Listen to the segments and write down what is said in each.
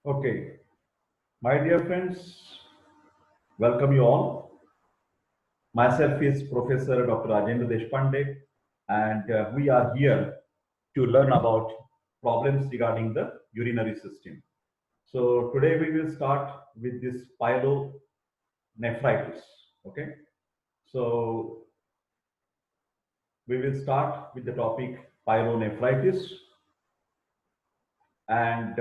Okay, my dear friends, welcome you all. Myself is Professor Dr. Rajendra Deshpande, and we are here to learn about problems regarding the urinary system. So today we will start with this pyelonephritis. Okay, so we will start with the topic pyelonephritis, and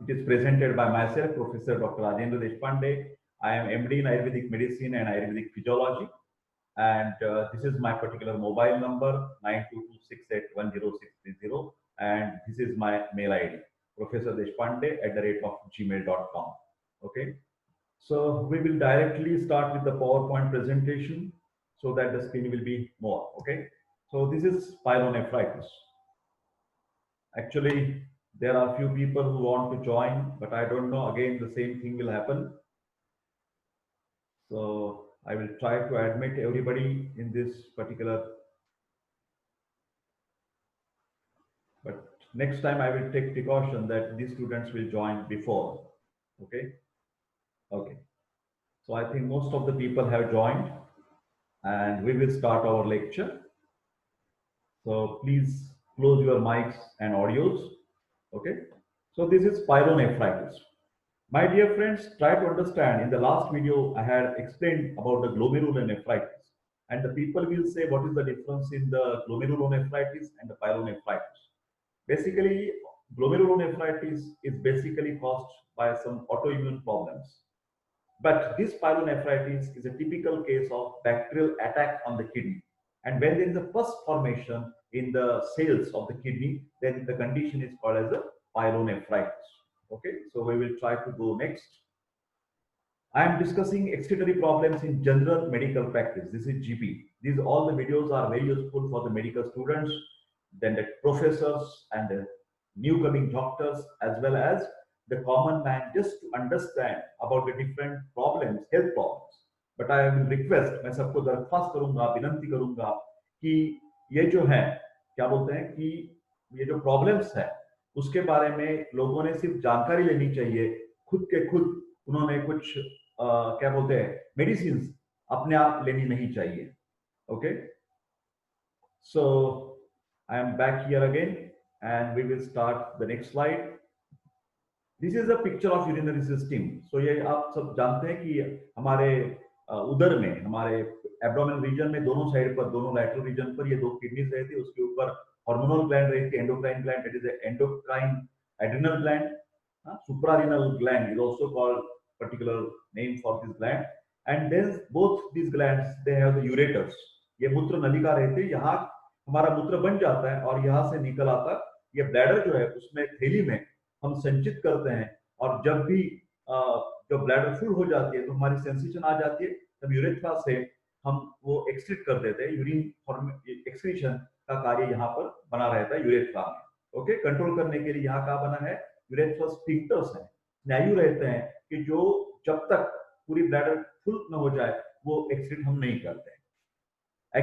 it is presented by myself, Professor Dr. Rajendra Deshpande. I am MD in Ayurvedic Medicine and Ayurvedic Physiology, and this is my particular mobile number 9226810630, and this is my mail ID professordeshpande@gmail.com. Okay, so we will directly start with the PowerPoint presentation so that the screen will be more. Okay, so this is pyelonephritis. Actually, there are few people who want to join, but I don't know, again the same thing will happen. So I will try to admit everybody in this particular, but next time I will take precaution that these students will join before. Okay. Okay. So I think most of the people have joined, and we will start our lecture. So please close your mics and audios. Okay. So this is pyelonephritis. My dear friends, try to understand. In the last video, I had explained about the glomerulonephritis, and the people will say what is the difference in the glomerulonephritis and the pyelonephritis. Basically, glomerulonephritis is basically caused by some autoimmune problems. But this pyelonephritis is a typical case of bacterial attack on the kidney. And when there is a pus formation in the cells of the kidney, then the condition is called as a pyelonephritis. Okay, so we will try to go next. I am discussing excretory problems in general medical practice. This is GP. These all the videos are very useful for the medical students, then the professors and the new coming doctors, as well as the common man, just to understand about the different problems, health problems. But I will request, मैं सबको दरख्वास्त करूंगा, विनंती करूंगा कि ये जो है क्या बोलते हैं कि ये जो प्रॉब्लम्स है उसके बारे में लोगों ने सिर्फ जानकारी लेनी चाहिए, खुद के खुद उन्होंने कुछ क्या बोलते हैं मेडिसिन अपने आप लेनी नहीं चाहिए. Okay, so I am back here again and we will start the next slide. This is a picture of urinary system. So ये आप सब जानते हैं कि हमारे उदर में, हमारे एब्डोमेन रीजन में दोनों साइड पर, दोनों लैटरल रीजन पर ये दो किडनीज रहती है. उसके ऊपर हार्मोनल ग्लैंड रहती है, endocrine gland, that is endocrine adrenal gland. Suprarenal gland is also called particular name for this gland. And then both these glands, they have the ureters. ये मूत्र नलिका रहती है, यहाँ हमारा मूत्र बन जाता है और यहाँ से निकल आता है. ये ब्लैडर जो है उसमें थैली में हम संचित करते हैं, और जब भी जब ब्लैडर फुल हो जाती है तो हमारी सेंसेशन आ जाती है, तब यूरेथ्रा से हम वो एक्सक्रीट कर देते हैं. यूरिन एक्सक्रीशन का कार्य यहाँ पर बना रहता है यूरेथ्रा में. ओके, कंट्रोल करने के लिए यहाँ का बना है यूरेथ्रा स्फिंक्टर्स है, स्नायु रहते हैं कि जो जब तक पूरी ब्लैडर फुल न हो जाए वो एक्सक्रीट हम नहीं करते हैं.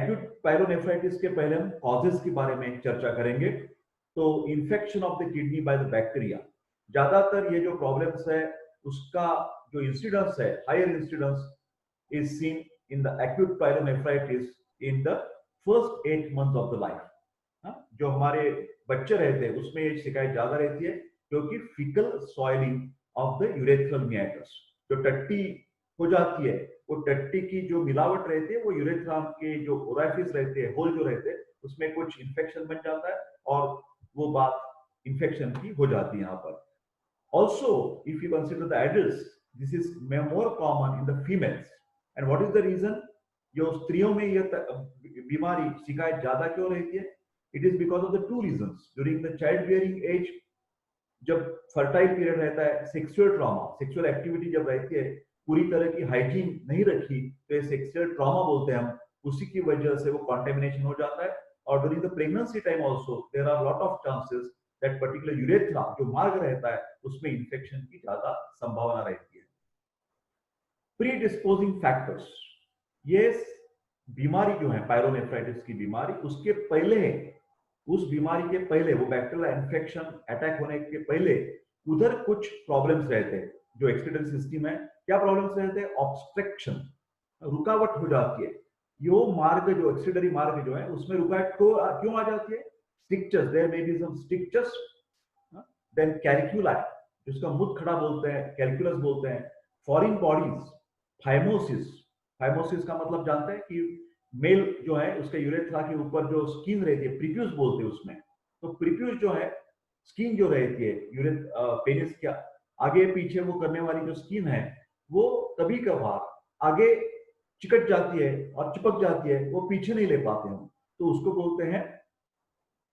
एक्यूट पायलोनेफ्राइटिस के पहले हम कॉजेस के बारे में चर्चा करेंगे. तो infection of the kidney by the bacteria, ज्यादातर ये जो प्रॉब्लम्स है उसका जो इंसिडेंस है, higher incidence is seen in the acute pyelonephritis in the first 8 months of the life. जो हमारे बच्चे रहते हैं उसमें ये शिकायत ज्यादा रहती है, क्योंकि fecal soiling of the urethral meatus, जो टट्टी हो जाती है, वो टट्टी की जो मिलावट रहती है वो यूरेथ्रा के जो ओराइफिस रहते हैं, होल जो रहते हैं, उसमें कुछ इन्फेक्शन बन जाता है और वो बात इन्फेक्शन की हो जाती है यहाँ पर. Also if you consider the adults, this is more common in the females. And what is the reason? जो स्त्रियों में ये बीमारी शिकायत ज्यादा क्यों रहती है? It is because of the two reasons. During the child bearing age, जब फर्टाइल पीरियड रहता है, सेक्सुअल ट्रॉमा, सेक्सुअल एक्टिविटी जब रहती है, पूरी तरह की हाइजीन नहीं रखी तो ये सेक्सुअल ट्रॉमा बोलते हैं हम, उसी की वजह से वो कंटेमिनेशन हो जाता है. और during the pregnancy time also there are lot of chances that particular urethra जो मार्ग रहता है उसमें इंफेक्शन की ज्यादा संभावना रहती है. प्री डिस्पोजिंग फैक्टर्स, ये बीमारी जो है पायलोनेफ्राइटिस की बीमारी, उसके पहले, उस बीमारी के पहले, वो बैक्टीरियल इन्फेक्शन अटैक होने के पहले उधर कुछ प्रॉब्लम्स रहते हैं। जो एक्सक्रीटरी सिस्टम है, क्या प्रॉब्लम्स रहते हैं? ऑब्स्ट्रक्शन, रुकावट हो जाती है। यो मार्ग जो एक्सक्रीटरी मार्ग जो है उसमें रुकावट को क्यों आ जाती है? Strictures, there may be some strictures, then calculi, जिसका मुख खड़ा बोलते हैं, कैलकुलस बोलते हैं, फॉरेन बॉडीज, फाइमोसिस। फाइमोसिस का मतलब जानते हैं कि मेल जो है उसके यूरेथ्रा के ऊपर जो स्किन रहती है, प्रीप्यूस बोलते हैं उसमें। तो प्रीप्यूस जो है, स्किन जो रहती है पेनिस के आगे पीछे वो करने वाली जो स्किन है, वो कभी कभार आगे चिकट जाती है और चिपक जाती है, वो पीछे नहीं ले पाते हम, तो उसको बोलते हैं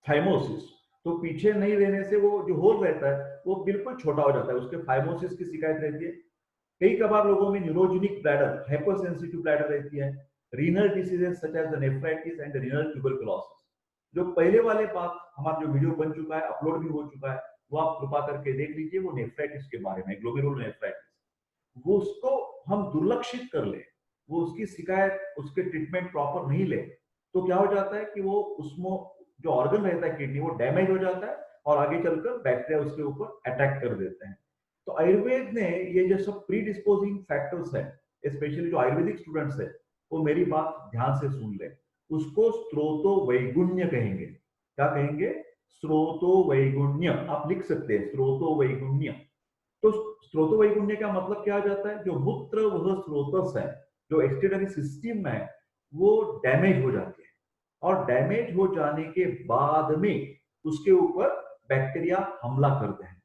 फाइमोसिस। तो पीछे नहीं रहने से वो जो होल रहता है वो बिल्कुल छोटा हो जाता है, उसके फाइमोसिस की शिकायत रहती है। कई कबार लोगों में न्यूरोजेनिक ब्लैडर, हाइपरसेंसिटिव ब्लैडर रहती है, renal diseases such as the nephritis and renal tuberculosis. जो पहले वाले बात हमारा जो वीडियो बन चुका है, अपलोड भी हो चुका है, वो आप कृपा करके देख लीजिए, वो नेफ्राइटिस के बारे में, ग्लोमेरुलोनेफ्राइटिस। वो उसको हम दुर्लक्षित कर ले, वो उसकी शिकायत, उसके ट्रीटमेंट प्रॉपर नहीं ले, तो क्या हो जाता है कि वो उसमें जो ऑर्गन रहता है किडनी, वो डैमेज हो जाता है और आगे चलकर बैक्टीरिया उसके ऊपर अटैक कर देते हैं। तो आयुर्वेद ने ये जो सब प्री डिस्पोजिंग फैक्टर्स है, स्पेशली जो आयुर्वेदिक स्टूडेंट्स है, वो मेरी बात ध्यान से सुन ले। उसको स्त्रोतो वैगुण्य कहेंगे। क्या कहेंगे? स्त्रोतो वैगुण्य। आप लिख सकते हैं स्त्रोतो वैगुण्य। तो स्त्रोतो वैगुण्य का मतलब क्या आ जाता है? जो मूत्र वह स्रोतस है, जो एक्सक्रीटरी सिस्टम है, वो डैमेज हो जाती है, और डैमेज हो जाने के बाद में उसके ऊपर बैक्टीरिया हमला करते हैं।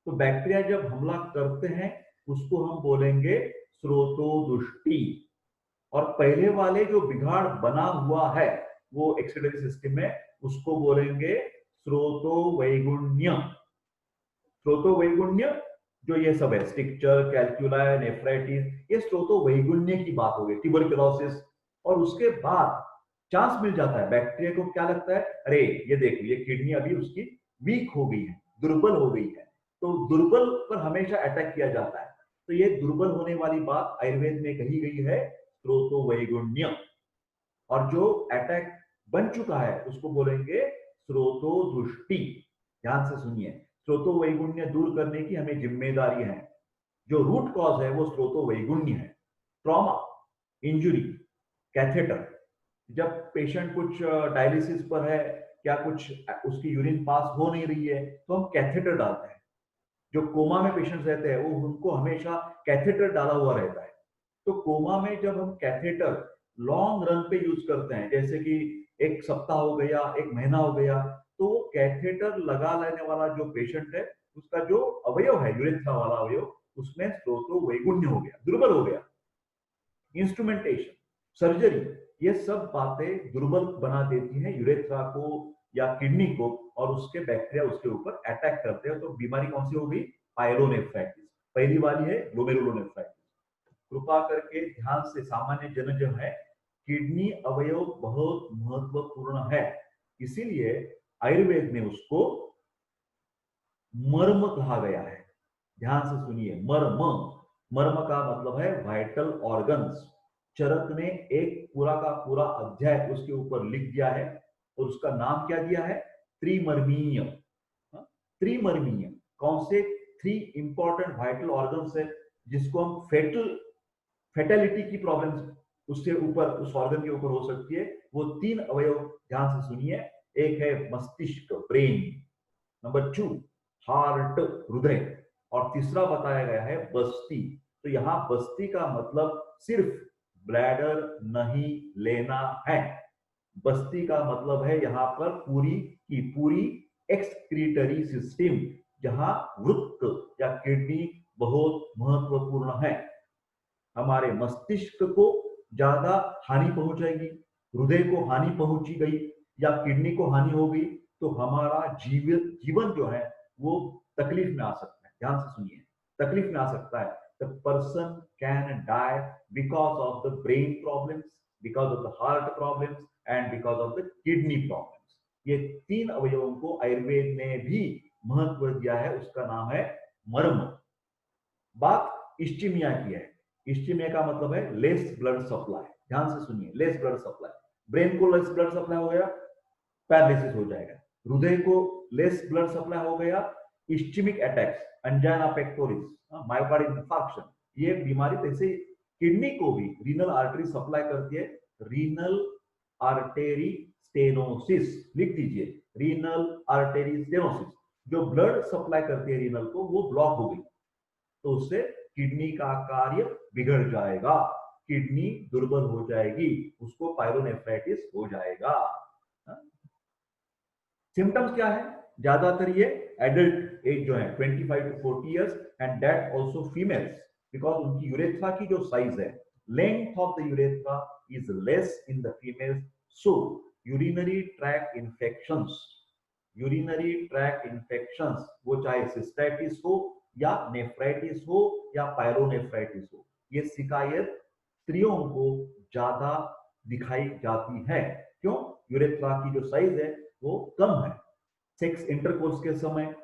तो बैक्टीरिया जब हमला करते हैं उसको हम बोलेंगे स्रोतोदुष्टि। और पहले वाले जो बिगाड़ बना हुआ है वो एक्सक्रीटरी सिस्टम में, उसको बोलेंगे स्रोतो वैगुण्य। स्रोतो वैगुण्य जो ये सब है, स्ट्रिक्चर, कैल्कुला, नेफ्राइटिस, ये स्रोतो वैगुण्य की बात हो गई, ट्यूबरकुलोसिस। और उसके बाद चांस मिल जाता है बैक्टीरिया को, क्या लगता है, अरे ये देखो ये किडनी अभी उसकी वीक हो गई है, दुर्बल हो गई है, तो दुर्बल पर हमेशा अटैक किया जाता है। तो ये दुर्बल होने वाली बात आयुर्वेद में कही गई है, स्रोतो वैगुण्य। और जो अटैक बन चुका है उसको बोलेंगे स्रोतो दुष्टि। ध्यान से सुनिए, स्रोतो वैगुण्य दूर करने की हमें जिम्मेदारी है। जो रूट कॉज है वो स्रोतो वैगुण्य है। ट्रॉमा, इंजुरी, कैथेटर, जब पेशेंट कुछ डायलिसिस पर है, क्या कुछ उसकी यूरिन पास हो नहीं रही है, तो हम कैथेटर डालते हैं। जो कोमा में पेशेंट्स रहते हैं वो, उनको हमेशा कैथेटर डाला हुआ रहता है। तो कोमा में जब हम कैथेटर लॉन्ग रन पे यूज करते हैं, जैसे कि एक सप्ताह हो गया, एक महीना हो गया, तो वो कैथेटर लगा लेने वाला जो पेशेंट है, उसका जो अवयव है, यूरेथ्रा वाला अवयव, उसमें स्रोतो वैगुण्य हो गया, दुर्बल हो गया। इंस्ट्रूमेंटेशन, सर्जरी, ये सब बातें दुर्बल बना देती हैं यूरेथ्रा को या किडनी को, और उसके बैक्टीरिया उसके ऊपर अटैक करते हैं। तो बीमारी कौन सी हो गई? पायलोनेफ्राइटिस। पहली वाली है ग्लोमेरुलोनेफ्राइटिस। कृपा करके ध्यान से, सामान्य जन जो है, किडनी अवयव बहुत महत्वपूर्ण है, इसीलिए आयुर्वेद में उसको मर्म कहा गया है। ध्यान से सुनिए, मर्म। मर्म का मतलब है वाइटल ऑर्गन्स। चरक ने एक पूरा का पूरा अध्याय उसके ऊपर लिख दिया है, और उसका नाम क्या दिया है? त्रिमर्मीय। त्रिमर्मीय कौन से? 3 इंपॉर्टेंट वाइटल ऑर्गन्स है, जिसको हम फेटेलिटी की प्रॉब्लम उससे ऊपर, उस ऑर्गन के ऊपर हो सकती है। वो 3 अवयव ध्यान से सुनिए। एक है मस्तिष्क, ब्रेन। नंबर 2 हार्ट, हृदय। और तीसरा बताया गया है बस्ती। तो यहां बस्ती का मतलब सिर्फ ब्लैडर नहीं लेना है। बस्ती का मतलब है यहां पर पूरी की पूरी एक्सक्रीटरी सिस्टम, जहां वृक्क या किडनी बहुत महत्वपूर्ण है। हमारे मस्तिष्क को ज्यादा हानि पहुंचाएगी, हृदय को हानि पहुंची गई या किडनी को हानि हो गई, तो हमारा जीवन जो है वो तकलीफ में आ सकता है। ध्यान से सुनिए, तकलीफ में आ सकता है। The person can die because of the brain problems, because of the heart problems and because of the kidney problems. ये 3 अवयवों को आयुर्वेद ने भी महत्व दिया है, उसका नाम है मर्म। बात इस्टीमिया की है। इस्टीमिया का मतलब है लेस ब्लड सप्लाई। ध्यान से सुनिए, लेस ब्लड सप्लाई। ब्रेन को लेस ब्लड सप्लाई हो गया, पैरालिसिस हो जाएगा। हृदय को लेस ब्लड सप्लाई हो गया, ischaemic attacks, angina pectoris, myocardial infarction, ये बीमारी जैसे किडनी को भी रीनल आर्टरी सप्लाई करती है, रीनल आर्टेरी स्टेनोसिस, लिख दीजिए, रीनल आर्टेरी स्टेनोसिस, जो ब्लड सप्लाई करती है रीनल को, वो ब्लॉक हो गई तो उससे किडनी का कार्य बिगड़ जाएगा, किडनी दुर्बल हो जाएगी, उसको पायलोनेफ्राइटिस हो जाएगा। सिम्टम्स क्या है? ज्यादातर ये एडल्ट एज जो है 25 to 40 years and that also females, because उनकी यूरेथ्रा की जो साइज है, length of the urethra is less in the females, so urinary tract infections, urinary tract infections, वो चाहे सिस्टाइटिस हो या नेफ्राइटिस हो या पायलोनेफ्राइटिस हो, ये शिकायत स्त्रियों को ज्यादा दिखाई जाती है। क्यों? यूरेथ्रा की जो साइज है वो कम है, सेक्स इंटरकोर्स के समय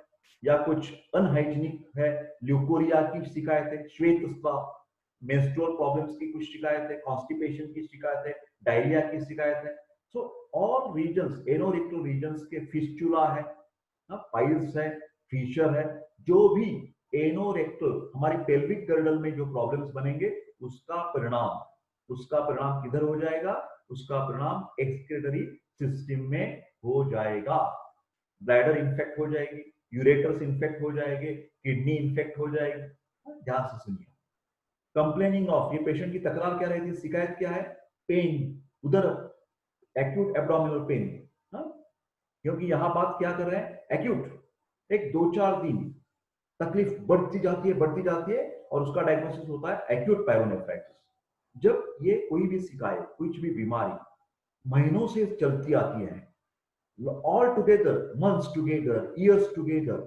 या कुछ अनहाइजीनिक है, ल्यूकोरिया की शिकायत है, श्वेत स्राव, मेंस्ट्रुअल प्रॉब्लम्स की कुछ शिकायत है, कॉन्स्टिपेशन की शिकायत है, डायरिया की शिकायत है। So all reasons, anorectal reasons के फिस्चुला है, पाइल्स है, फीशर है, जो भी एनोरेक्टल हमारी पेल्विक गर्डल में जो प्रॉब्लम्स बनेंगे उसका परिणाम किधर हो जाएगा? उसका परिणाम एक्सक्रीटरी सिस्टम में हो जाएगा, ब्लैडर इन्फेक्ट हो जाएगी, यूरेटर्स इन्फेक्ट हो जाएंगे, किडनी इन्फेक्ट हो जाएगी। ध्यान से सुनिए, कंप्लेनिंग ऑफ, ये पेशेंट की तकरार क्या रहती है, शिकायत क्या है? पेन, उधर एक्यूट एब्डोमिनल पेन, क्योंकि यहां बात क्या कर रहे हैं? एक्यूट, एक 2-4 दिन तकलीफ बढ़ती जाती है और उसका डायग्नोसिस होता है एक्यूट पायलोनेफ्राइटिस। जब ये कोई भी शिकायत, कुछ भी बीमारी महीनों से चलती आती है, all together, months together, years together,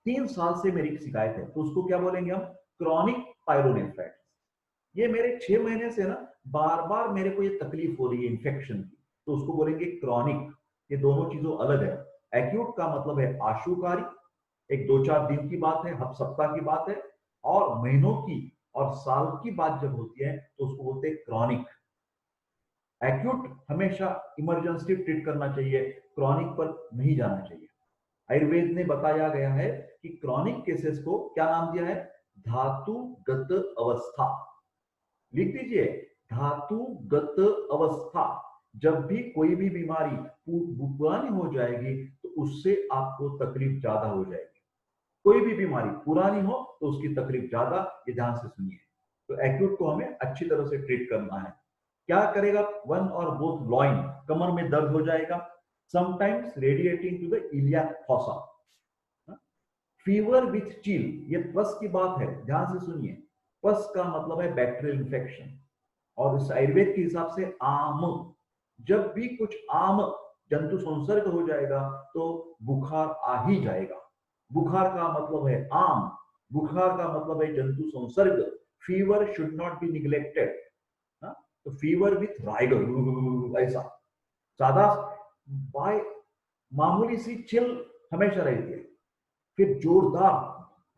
3 साल से मेरी शिकायत है, तो उसको क्या बोलेंगे हम? Chronic pyelonephritis. ये मेरे 6 महीने से ना बार बार मेरे को ये तकलीफ हो रही है इन्फेक्शन की, तो उसको बोलेंगे क्रॉनिक। ये दोनों चीजों अलग है। एक्यूट का मतलब है आशुकारी, एक 2-4 दिन की बात है, सप्ताह की बात है, और महीनों की और साल की बात जब होती है तो उसको बोलते हैं क्रॉनिक। एक्यूट हमेशा इमरजेंसी ट्रीट करना चाहिए, क्रॉनिक पर नहीं जाना चाहिए। आयुर्वेद ने बताया गया है कि क्रॉनिक केसेस को क्या नाम दिया है? धातुगत अवस्था, लिख दीजिए, धातुगत अवस्था। जब भी कोई भी बीमारी पुरानी हो जाएगी तो उससे आपको तकलीफ ज्यादा हो जाएगी। कोई भी बीमारी पुरानी हो तो उसकी तकलीफ ज्यादा, ये ध्यान से सुनिए। तो एक्यूट को हमें अच्छी तरह से ट्रीट करना है। क्या करेगा? वन और बोथ लॉइन, कमर में दर्द हो जाएगा, sometimes radiating to the iliac fossa, fever with chill, ये पस की बात है, ध्यान से सुनिए। पस का मतलब है बैक्टीरियल इंफेक्शन, और इस आयुर्वेद के हिसाब से आम, जब भी कुछ आम जंतु संसर्ग हो जाएगा तो बुखार आ ही जाएगा। बुखार का मतलब है आम, बुखार का मतलब है जंतु संसर्ग। Fever should not be neglected, तो फीवर विथ राइगर, ऐसा सादा बाय मामूली सी चिल हमेशा रहती है, फिर जोरदार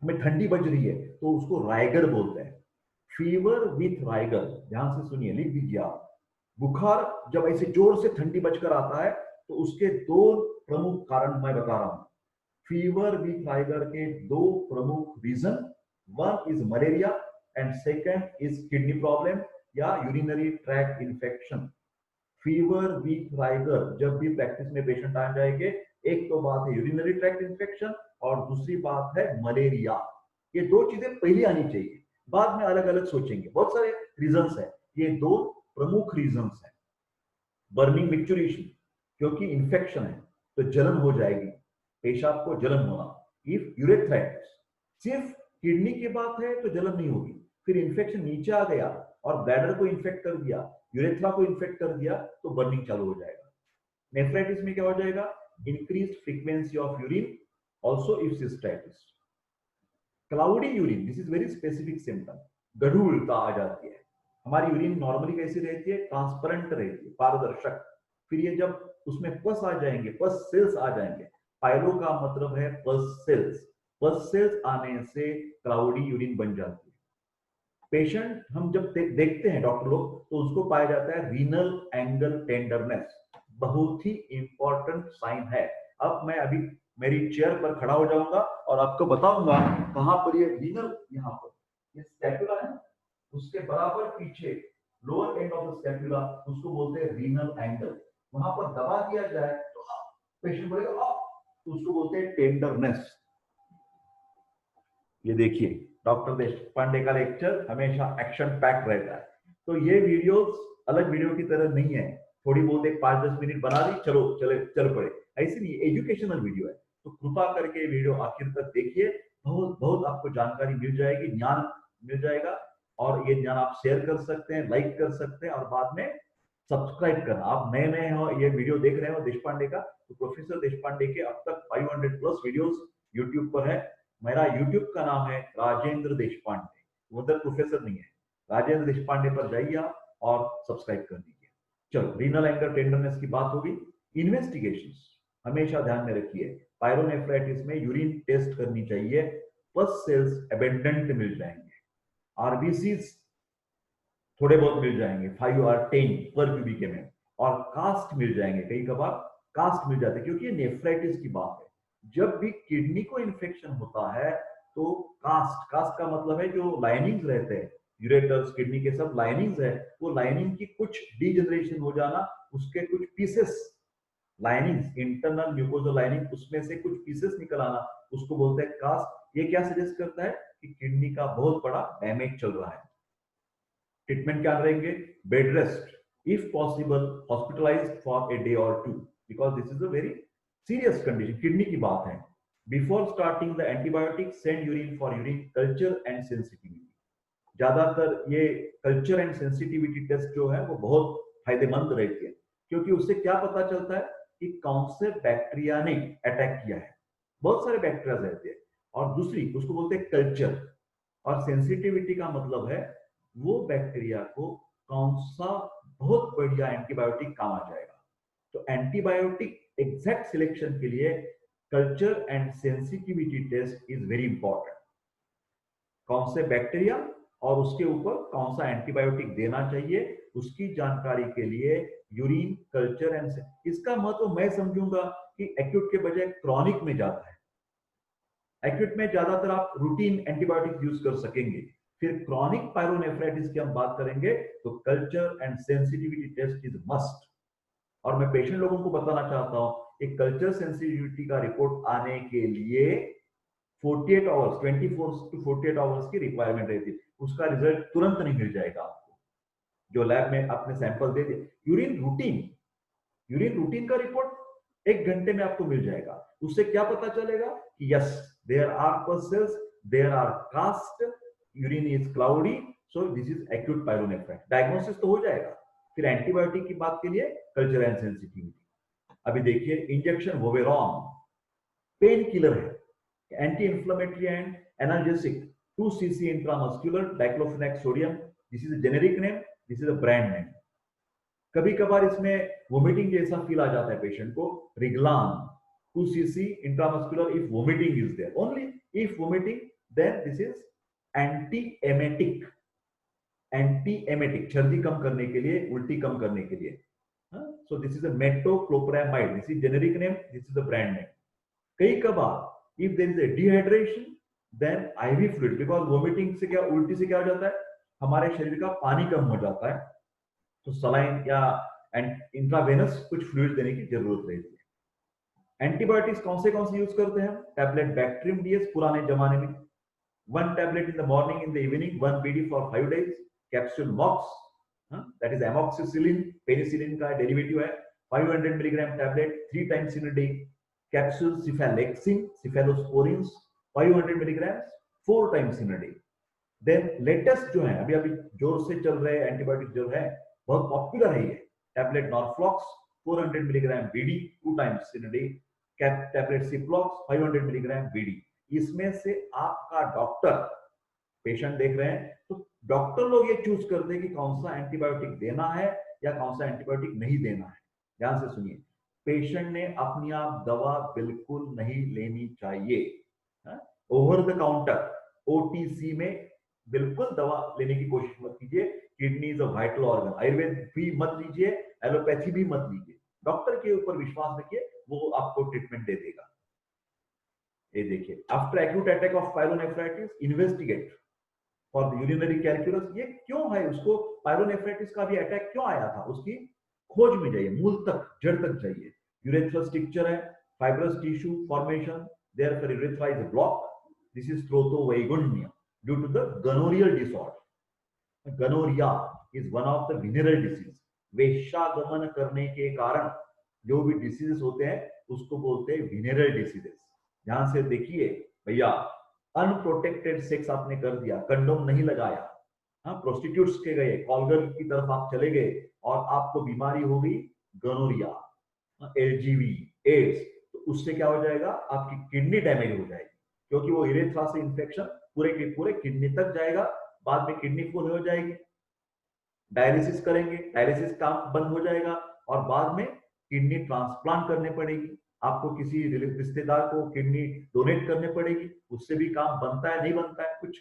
हमें ठंडी बज रही है तो उसको राइगर बोलते हैं, फीवर विथ राइगर। ध्यान से सुनिए, लिख दीजिए आप। बुखार जब ऐसे जोर से ठंडी बजकर आता है तो उसके 2 प्रमुख कारण मैं बता रहा हूं। फीवर विथ राइगर के 2 प्रमुख reason, one is malaria and second is kidney problem या urinary tract infection. Fever with rigor जब भी प्रैक्टिस में पेशेंट आ जाएंगे, एक तो बात है यूरिनरी ट्रैक्ट इन्फेक्शन और दूसरी बात है मलेरिया। ये 2 चीजें पहले आनी चाहिए, बाद में अलग अलग सोचेंगे। बहुत सारे रीजंस है, ये 2 प्रमुख रीजंस है। बर्निंग मिक्चुरेशन, क्योंकि इंफेक्शन है तो जलन हो जाएगी, पेशाब को जलन होना। इफ यूरेथ्राइटिस, सिर्फ किडनी की बात है तो जलन नहीं होगी, फिर इंफेक्शन नीचे आ गया और ब्लैडर को इन्फेक्ट कर दिया, यूरेथ्रा को इन्फेक्ट कर दिया तो बर्निंग चालू हो जाएगा। नेफ्राइटिस में क्या हो जाएगा? Increase frequency of urine, also if cystitis. Cloudy urine, this is very specific symptom, गढ़ूलता आ जाती है। हमारी यूरिन नॉर्मली कैसी रहती है? ट्रांसपेरेंट रहती है, पारदर्शक। फिर ये जब उसमें पस आ जाएंगे, पस सेल्स आ जाएंगे, पायलो का मतलब है पस सेल्स, पस सेल्स आने से क्लाउडी यूरिन बन जाती है। पेशेंट हम जब देखते हैं डॉक्टर लोग, तो उसको पाया जाता है रीनल एंगल टेंडरनेस, बहुत ही इंपॉर्टेंट साइन है। अब मैं अभी मेरी चेयर पर खड़ा हो जाऊंगा और आपको बताऊंगा कहां पर ये रीनल, यहाँ पर ये स्कैपुला है उसके बराबर पीछे lower end of the scapula, उसको बोलते हैं रीनल एंगल। वहां पर दबा दिया जाए तो पेशेंट बोलेगा तो उसको बोलते हैं टेंडरनेस। ये देखिए डॉक्टर देशपांडे का लेक्चर हमेशा एक्शन पैक रहता है। तो ये वीडियोस अलग वीडियो की तरह नहीं है, थोड़ी बहुत एक 5-10 मिनट बना दी चलो चल पड़े, ऐसी नहीं, एजुकेशनल वीडियो है। तो कृपा करके वीडियो आखिर तक देखिए, बहुत बहुत आपको जानकारी मिल जाएगी, ज्ञान मिल जाएगा। और ये ज्ञान आप शेयर कर सकते हैं, लाइक कर सकते हैं और बाद में सब्सक्राइब करना। आप नए नए हो, ये वीडियो देख रहे हो देशपांडे का, तो प्रोफेसर देशपांडे के अब तक 500 प्लस वीडियोस यूट्यूब पर है। मेरा यूट्यूब का नाम है राजेंद्र देशपांडे, उधर प्रोफेसर नहीं है, राजेंद्र देशपांडे पर जाइए और सब्सक्राइब कर दीजिए। चलो, रीनल एंगल टेंडरनेस की बात होगी। इन्वेस्टिगेशंस हमेशा ध्यान में रखिए, पायरोनेफ्राइटिस में यूरिन टेस्ट करनी चाहिए, पस सेल्स एबेंडेंट मिल जाएंगे, आरबीसीज थोड़े बहुत मिल जाएंगे 5 और 10 पर क्यूबिक एमएल, और कास्ट मिल जाएंगे, कई कबार कास्ट मिल जाते हैं, क्योंकि ये नेफ्राइटिस की बात है। जब भी किडनी को इन्फेक्शन होता है तो कास्ट, कास्ट का मतलब है जो लाइनिंग्स रहते हैं, यूरेटर्स किडनी के सब लाइनिंग्स है, वो लाइनिंग की कुछ डीजनरेशन हो जाना, उसके कुछ pieces, linings internal mucosal lining, उसमें से कुछ पीसेस निकल आना, उसको बोलते हैं कास्ट। ये क्या सजेस्ट करता है कि किडनी का बहुत बड़ा डैमेज चल रहा है। ट्रीटमेंट क्या रहेंगे? Bed rest, if possible hospitalised for a day और 2, because this is a very serious condition, kidney की बात है। Before starting the antibiotic send urine for urine culture and sensitivity. ज्यादातर ये कल्चर एंड सेंसिटिविटी टेस्ट जो है वो बहुत फायदेमंद रहती है, क्योंकि उससे क्या पता चलता है कि कौन से बैक्टीरिया ने अटैक किया है। बहुत सारे बैक्टीरिया रहते हैं। और दूसरी उसको बोलते हैं कल्चर, और सेंसिटिविटी का मतलब है वो बैक्टीरिया को कौन सा बहुत बढ़िया एंटीबायोटिक काम आ जाएगा। तो एंटीबायोटिक एग्जैक्ट सिलेक्शन के लिए culture and sensitivity test is very important. कौन से बैक्टीरिया और उसके ऊपर कौन सा एंटीबायोटिक देना चाहिए, उसकी जानकारी के लिए यूरिन कल्चर एंड, इसका महत्व मैं समझूंगा कि एक्यूट के बजाय क्रॉनिक में जाता है। एक्यूट में ज्यादातर आप रूटीन एंटीबायोटिक यूज कर सकेंगे, फिर क्रॉनिक पायरोनेफ्राइटिस की हम बात करेंगे तो culture and sensitivity test is must. और मैं पेशेंट लोगों को बताना चाहता हूं एक कल्चर सेंसिटिविटी का रिपोर्ट आने के लिए 48 आवर्स, 24 to 48 आवर्स की रिक्वायरमेंट रहती है, उसका रिजल्ट तुरंत नहीं मिल जाएगा आपको। जो लैब में आपने सैंपल दे दिए, यूरिन रूटीन का रिपोर्ट 1 घंटे में आपको मिल जाएगा। उससे क्या पता चलेगा कि yes there are pulses, there are cast, urine is cloudy, so this is acute pyelonephritis. Diagnosis तो हो जाएगा। फिर एंटीबायोटिक की बात के लिए कल्चर एंड सेंसिटिविटी। अभी देखिए इंजेक्शन वोवेरॉन पेन किलर है, anti inflammatory and analgesic, 2 cc intramuscular diclofenac sodium, this is a generic name, this is a brand name. कभी कभार इसमें वोमिटिंग जैसा फील आ जाता है पेशेंट को, Reglan 2 cc intramuscular if vomiting is there, only if vomiting, then this is anti emetic, सर्दी कम करने के लिए, उल्टी कम करने के लिए। So this is a metoclopramide, this is generic name, this is a brand name. कई कबार if there is a dehydration then IV fluid, because vomiting से क्या, उल्टी से क्या हो जाता है, हमारे शरीर का पानी कम हो जाता है, तो सलाइन या इंट्रावेनस कुछ फ्लूइड देने की जरूरत रहती है। एंटीबायोटिक्स कौन से यूज करते हैं? टैबलेट बैक्ट्रियम डीएस पुराने जमाने में, 1 tablet in the morning, in the evening, 1 BD for 5 days, capsule mox, that is amoxicillin, penicillin का डेरिवेटिव है, 500 milligram tablet 3 times in a day, capsule cephalexin, cephalosporins 500 milligrams 4 times in a day. Then latest जो है अभी जोर से चल रहे antibiotic जो है, बहुत पॉपुलर है ये tablet Norflox 400 milligram BD 2 times in a day, tablet Ciplox 500 milligram BD. इसमें से आपका डॉक्टर, पेशेंट देख रहे हैं तो डॉक्टर लोग ये चूज करते हैं कि कौन सा एंटीबायोटिक देना है या कौन सा एंटीबायोटिक नहीं देना है। ध्यान से सुनिए, पेशेंट ने अपनी आप दवा बिल्कुल नहीं लेनी चाहिए। ओवर द काउंटर ओटीसी में बिल्कुल दवा लेने की कोशिश मत कीजिए। Kidney is a vital organ, Ayurveda भी मत लीजिए, एलोपैथी भी मत लीजिए, डॉक्टर के ऊपर विश्वास रखिए, वो आपको ट्रीटमेंट दे देगा। ये देखिए, after acute attack of pyelonephritis investigate for the urinary calculus. ये क्यों है, उसको पायलोनेफ्राइटिस का भी अटैक क्यों आया था, उसकी खोज में जाइए, मूल तक, जड़ तक जाइए। यूरेथ्रल स्ट्रक्चर है, fibrous tissue formation, therefore urethra is block, this is स्त्रोतोवैगुण्य due to the gonorrheal disorder. Gonorrhea is one of the venereal disease. वेश्यागमन करने के कारण जो भी डिसीजेस होते हैं उसको बोलते हैं विनरल डिसीजेस। ध्यान से देखिए भैया, अनप्रोटेक्टेड सेक्स आपने कर दिया, कंडोम नहीं लगाया, हाँ, प्रोस्टिट्यूट्स के गए, कॉलगर्ल की तरफ आप चले गए और आपको बीमारी हो गई गोनोरिया, एलजीवी, एड्स, तो उससे क्या हो जाएगा, आपकी किडनी डैमेज हो जाएगी, क्योंकि वो यूरेथ्रा से इंफेक्शन पूरे के पूरे किडनी तक जाएगा, बाद में किडनी फुल हो जाएगी, डायलिसिस करेंगे, डायलिसिस काम बंद हो जाएगा और बाद में किडनी ट्रांसप्लांट करने पड़ेगी, आपको किसी रिश्तेदार को किडनी डोनेट करने पड़ेगी, उससे भी काम बनता है नहीं बनता है, कुछ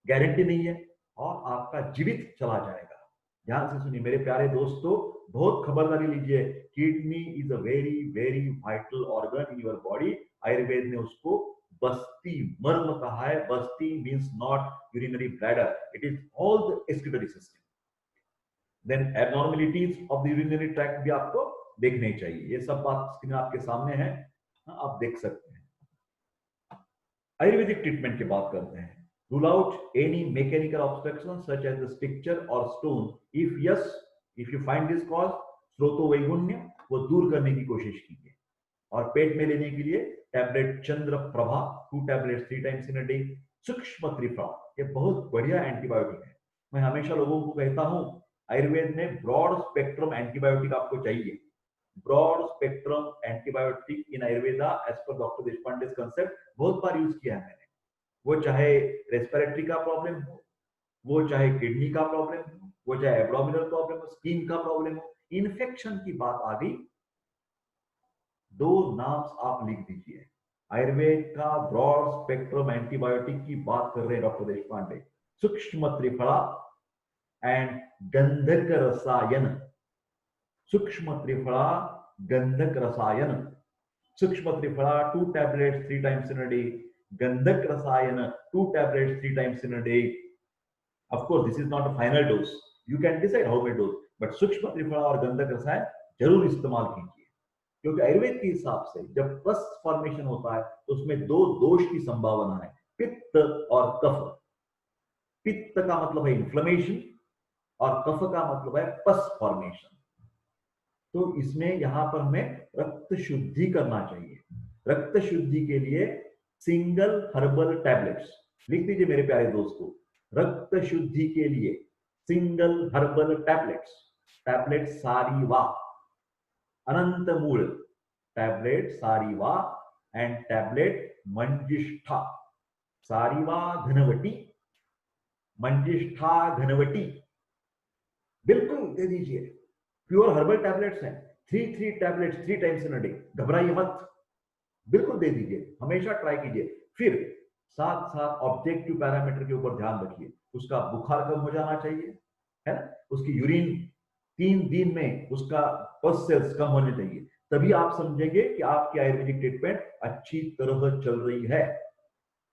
गारंटी नहीं है, और आपका जीवित चला जाएगा। ध्यान से सुनिए मेरे प्यारे दोस्तों, बहुत खबरदारी लीजिए, kidney is a very very vital organ in your body. Ayurveda ने उसको बस्ती मर्म कहा है। बस्ती means not urinary bladder, it is all the excretory system. Then abnormalities of the urinary tract भी आपको देखने चाहिए। ये सब बात स्क्रीन आपके सामने है, आप देख सकते हैं। आयुर्वेदिक ट्रीटमेंट की बात करते हैं। Rule out any mechanical obstruction such as the structure और स्टोन। If yes, if you find this cause स्रोतोवैगुण्य, वो दूर करने की कोशिश कीजिए। और पेट में लेने के लिए tablet Chandra Prabha 2 tablet 3 times in a day. सूक्ष्म त्रिफला, ये बहुत बढ़िया एंटीबायोटिक है। मैं हमेशा लोगों को कहता हूं, आयुर्वेद में ब्रॉड स्पेक्ट्रम एंटीबायोटिक आपको चाहिए। Broad spectrum antibiotic in Ayurveda as per doctor Deshpande concept बहुत बार यूज किया है मैंने। वो चाहे रेस्पिरेटरी का प्रॉब्लम हो, वो चाहे किडनी का प्रॉब्लम हो, वो चाहे एब्डोमिनल प्रॉब्लम हो, स्किन का प्रॉब्लम हो, इन्फेक्शन की बात आ गई, 2 नाम्स आप लिख दीजिए। आयुर्वेद का ब्रॉड स्पेक्ट्रम एंटीबायोटिक की बात कर रहे हैं डॉक्टर देशपांडे। सूक्ष्म त्रिफला एंड गंधक रसायन। सूक्ष्म त्रिफला गंधक रसायन। Sukshma triphala 2 tablets 3 times in a day. गंधक रसायन 2 tablets 3 times in a day. Of course this is not a final dose, you can decide how many dose, but सूक्ष्म त्रिफला और गंधक रसायन जरूर इस्तेमाल कीजिए। क्योंकि आयुर्वेद के हिसाब से जब पस फॉर्मेशन होता है तो उसमें 2 दोष की संभावना है, पित्त और कफ। पित्त का मतलब है इन्फ्लेमेशन और कफ का मतलब है पस फॉर्मेशन। तो इसमें यहां पर हमें रक्त शुद्धि करना चाहिए। रक्त शुद्धि के लिए सिंगल हर्बल टैबलेट्स लिख दीजिए मेरे प्यारे दोस्तों। रक्त शुद्धि के लिए सिंगल हर्बल टैबलेट्स। टैबलेट सारीवा, अनंत मूल, टैबलेट सारीवा एंड टैबलेट मंजिष्ठा। सारीवा घनवटी, मंजिष्ठा घनवटी, बिल्कुल दे दीजिए। प्योर हर्बल टैबलेट्स हैं, 3 tablets 3 times in a day. घबराइए मत, बिल्कुल दे दीजिए, हमेशा ट्राई कीजिए। फिर साथ साथ ऑब्जेक्टिव पैरामीटर के ऊपर ध्यान रखिए, उसका बुखार कम हो जाना चाहिए, है ना, उसकी यूरिन 3 दिन में उसका पस सेल्स कम होने चाहिए, तभी आप समझेंगे कि आपकी आयुर्वेदिक ट्रीटमेंट अच्छी तरह चल रही है।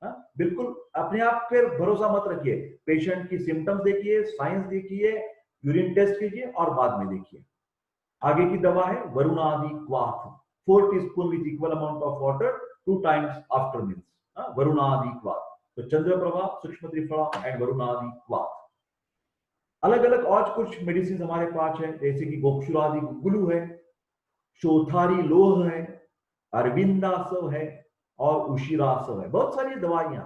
हा? बिल्कुल अपने आप पर भरोसा मत रखिए, पेशेंट की सिम्टम्स देखिए, साइंस देखिए, यूरिन टेस्ट कीजिए और बाद में देखिए। आगे की दवा है वरुणादि क्वाथ, 4 teaspoon with equal amount of water 2 times after meals. वरुणादि क्वाथ, तो चंद्रप्रभा, सूक्ष्म त्रिफला एंड वरुणादि क्वाथ। अलग अलग और कुछ मेडिसिन हमारे पास है, जैसे कि गोक्षुरादि गुगुलू है, शोथारी लोह है, अरविंदासव है और उशिरासव है। बहुत सारी दवाइयां,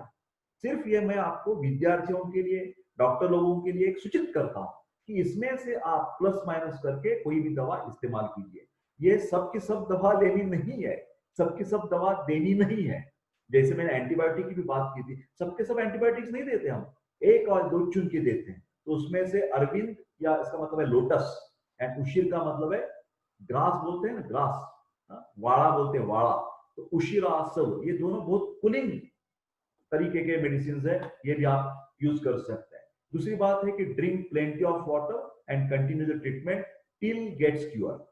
सिर्फ ये मैं आपको विद्यार्थियों के लिए, डॉक्टर लोगों के लिए एक सूचित करता हूं कि इसमें से आप प्लस माइनस करके कोई भी दवा इस्तेमाल कीजिए। ये सब की सब दवा लेनी नहीं है, सबकी सब दवा देनी नहीं है। जैसे मैंने एंटीबायोटिक की भी बात की थी, सबके सब एंटीबायोटिक्स नहीं देते हम, 1 और 2 चुन के देते हैं। तो उसमें से अरविंद, या इसका मतलब है लोटस, एंड उशिर का मतलब है ग्रास बोलते हैं ना, ग्रास, वाड़ा बोलते हैं वाड़ा, तो उशिरासव, ये दोनों बहुत कूलिंग तरीके के मेडिसिन है, ये भी आप यूज कर सकते हैं। दूसरी बात है कि drink plenty of water and continue the treatment till gets cure.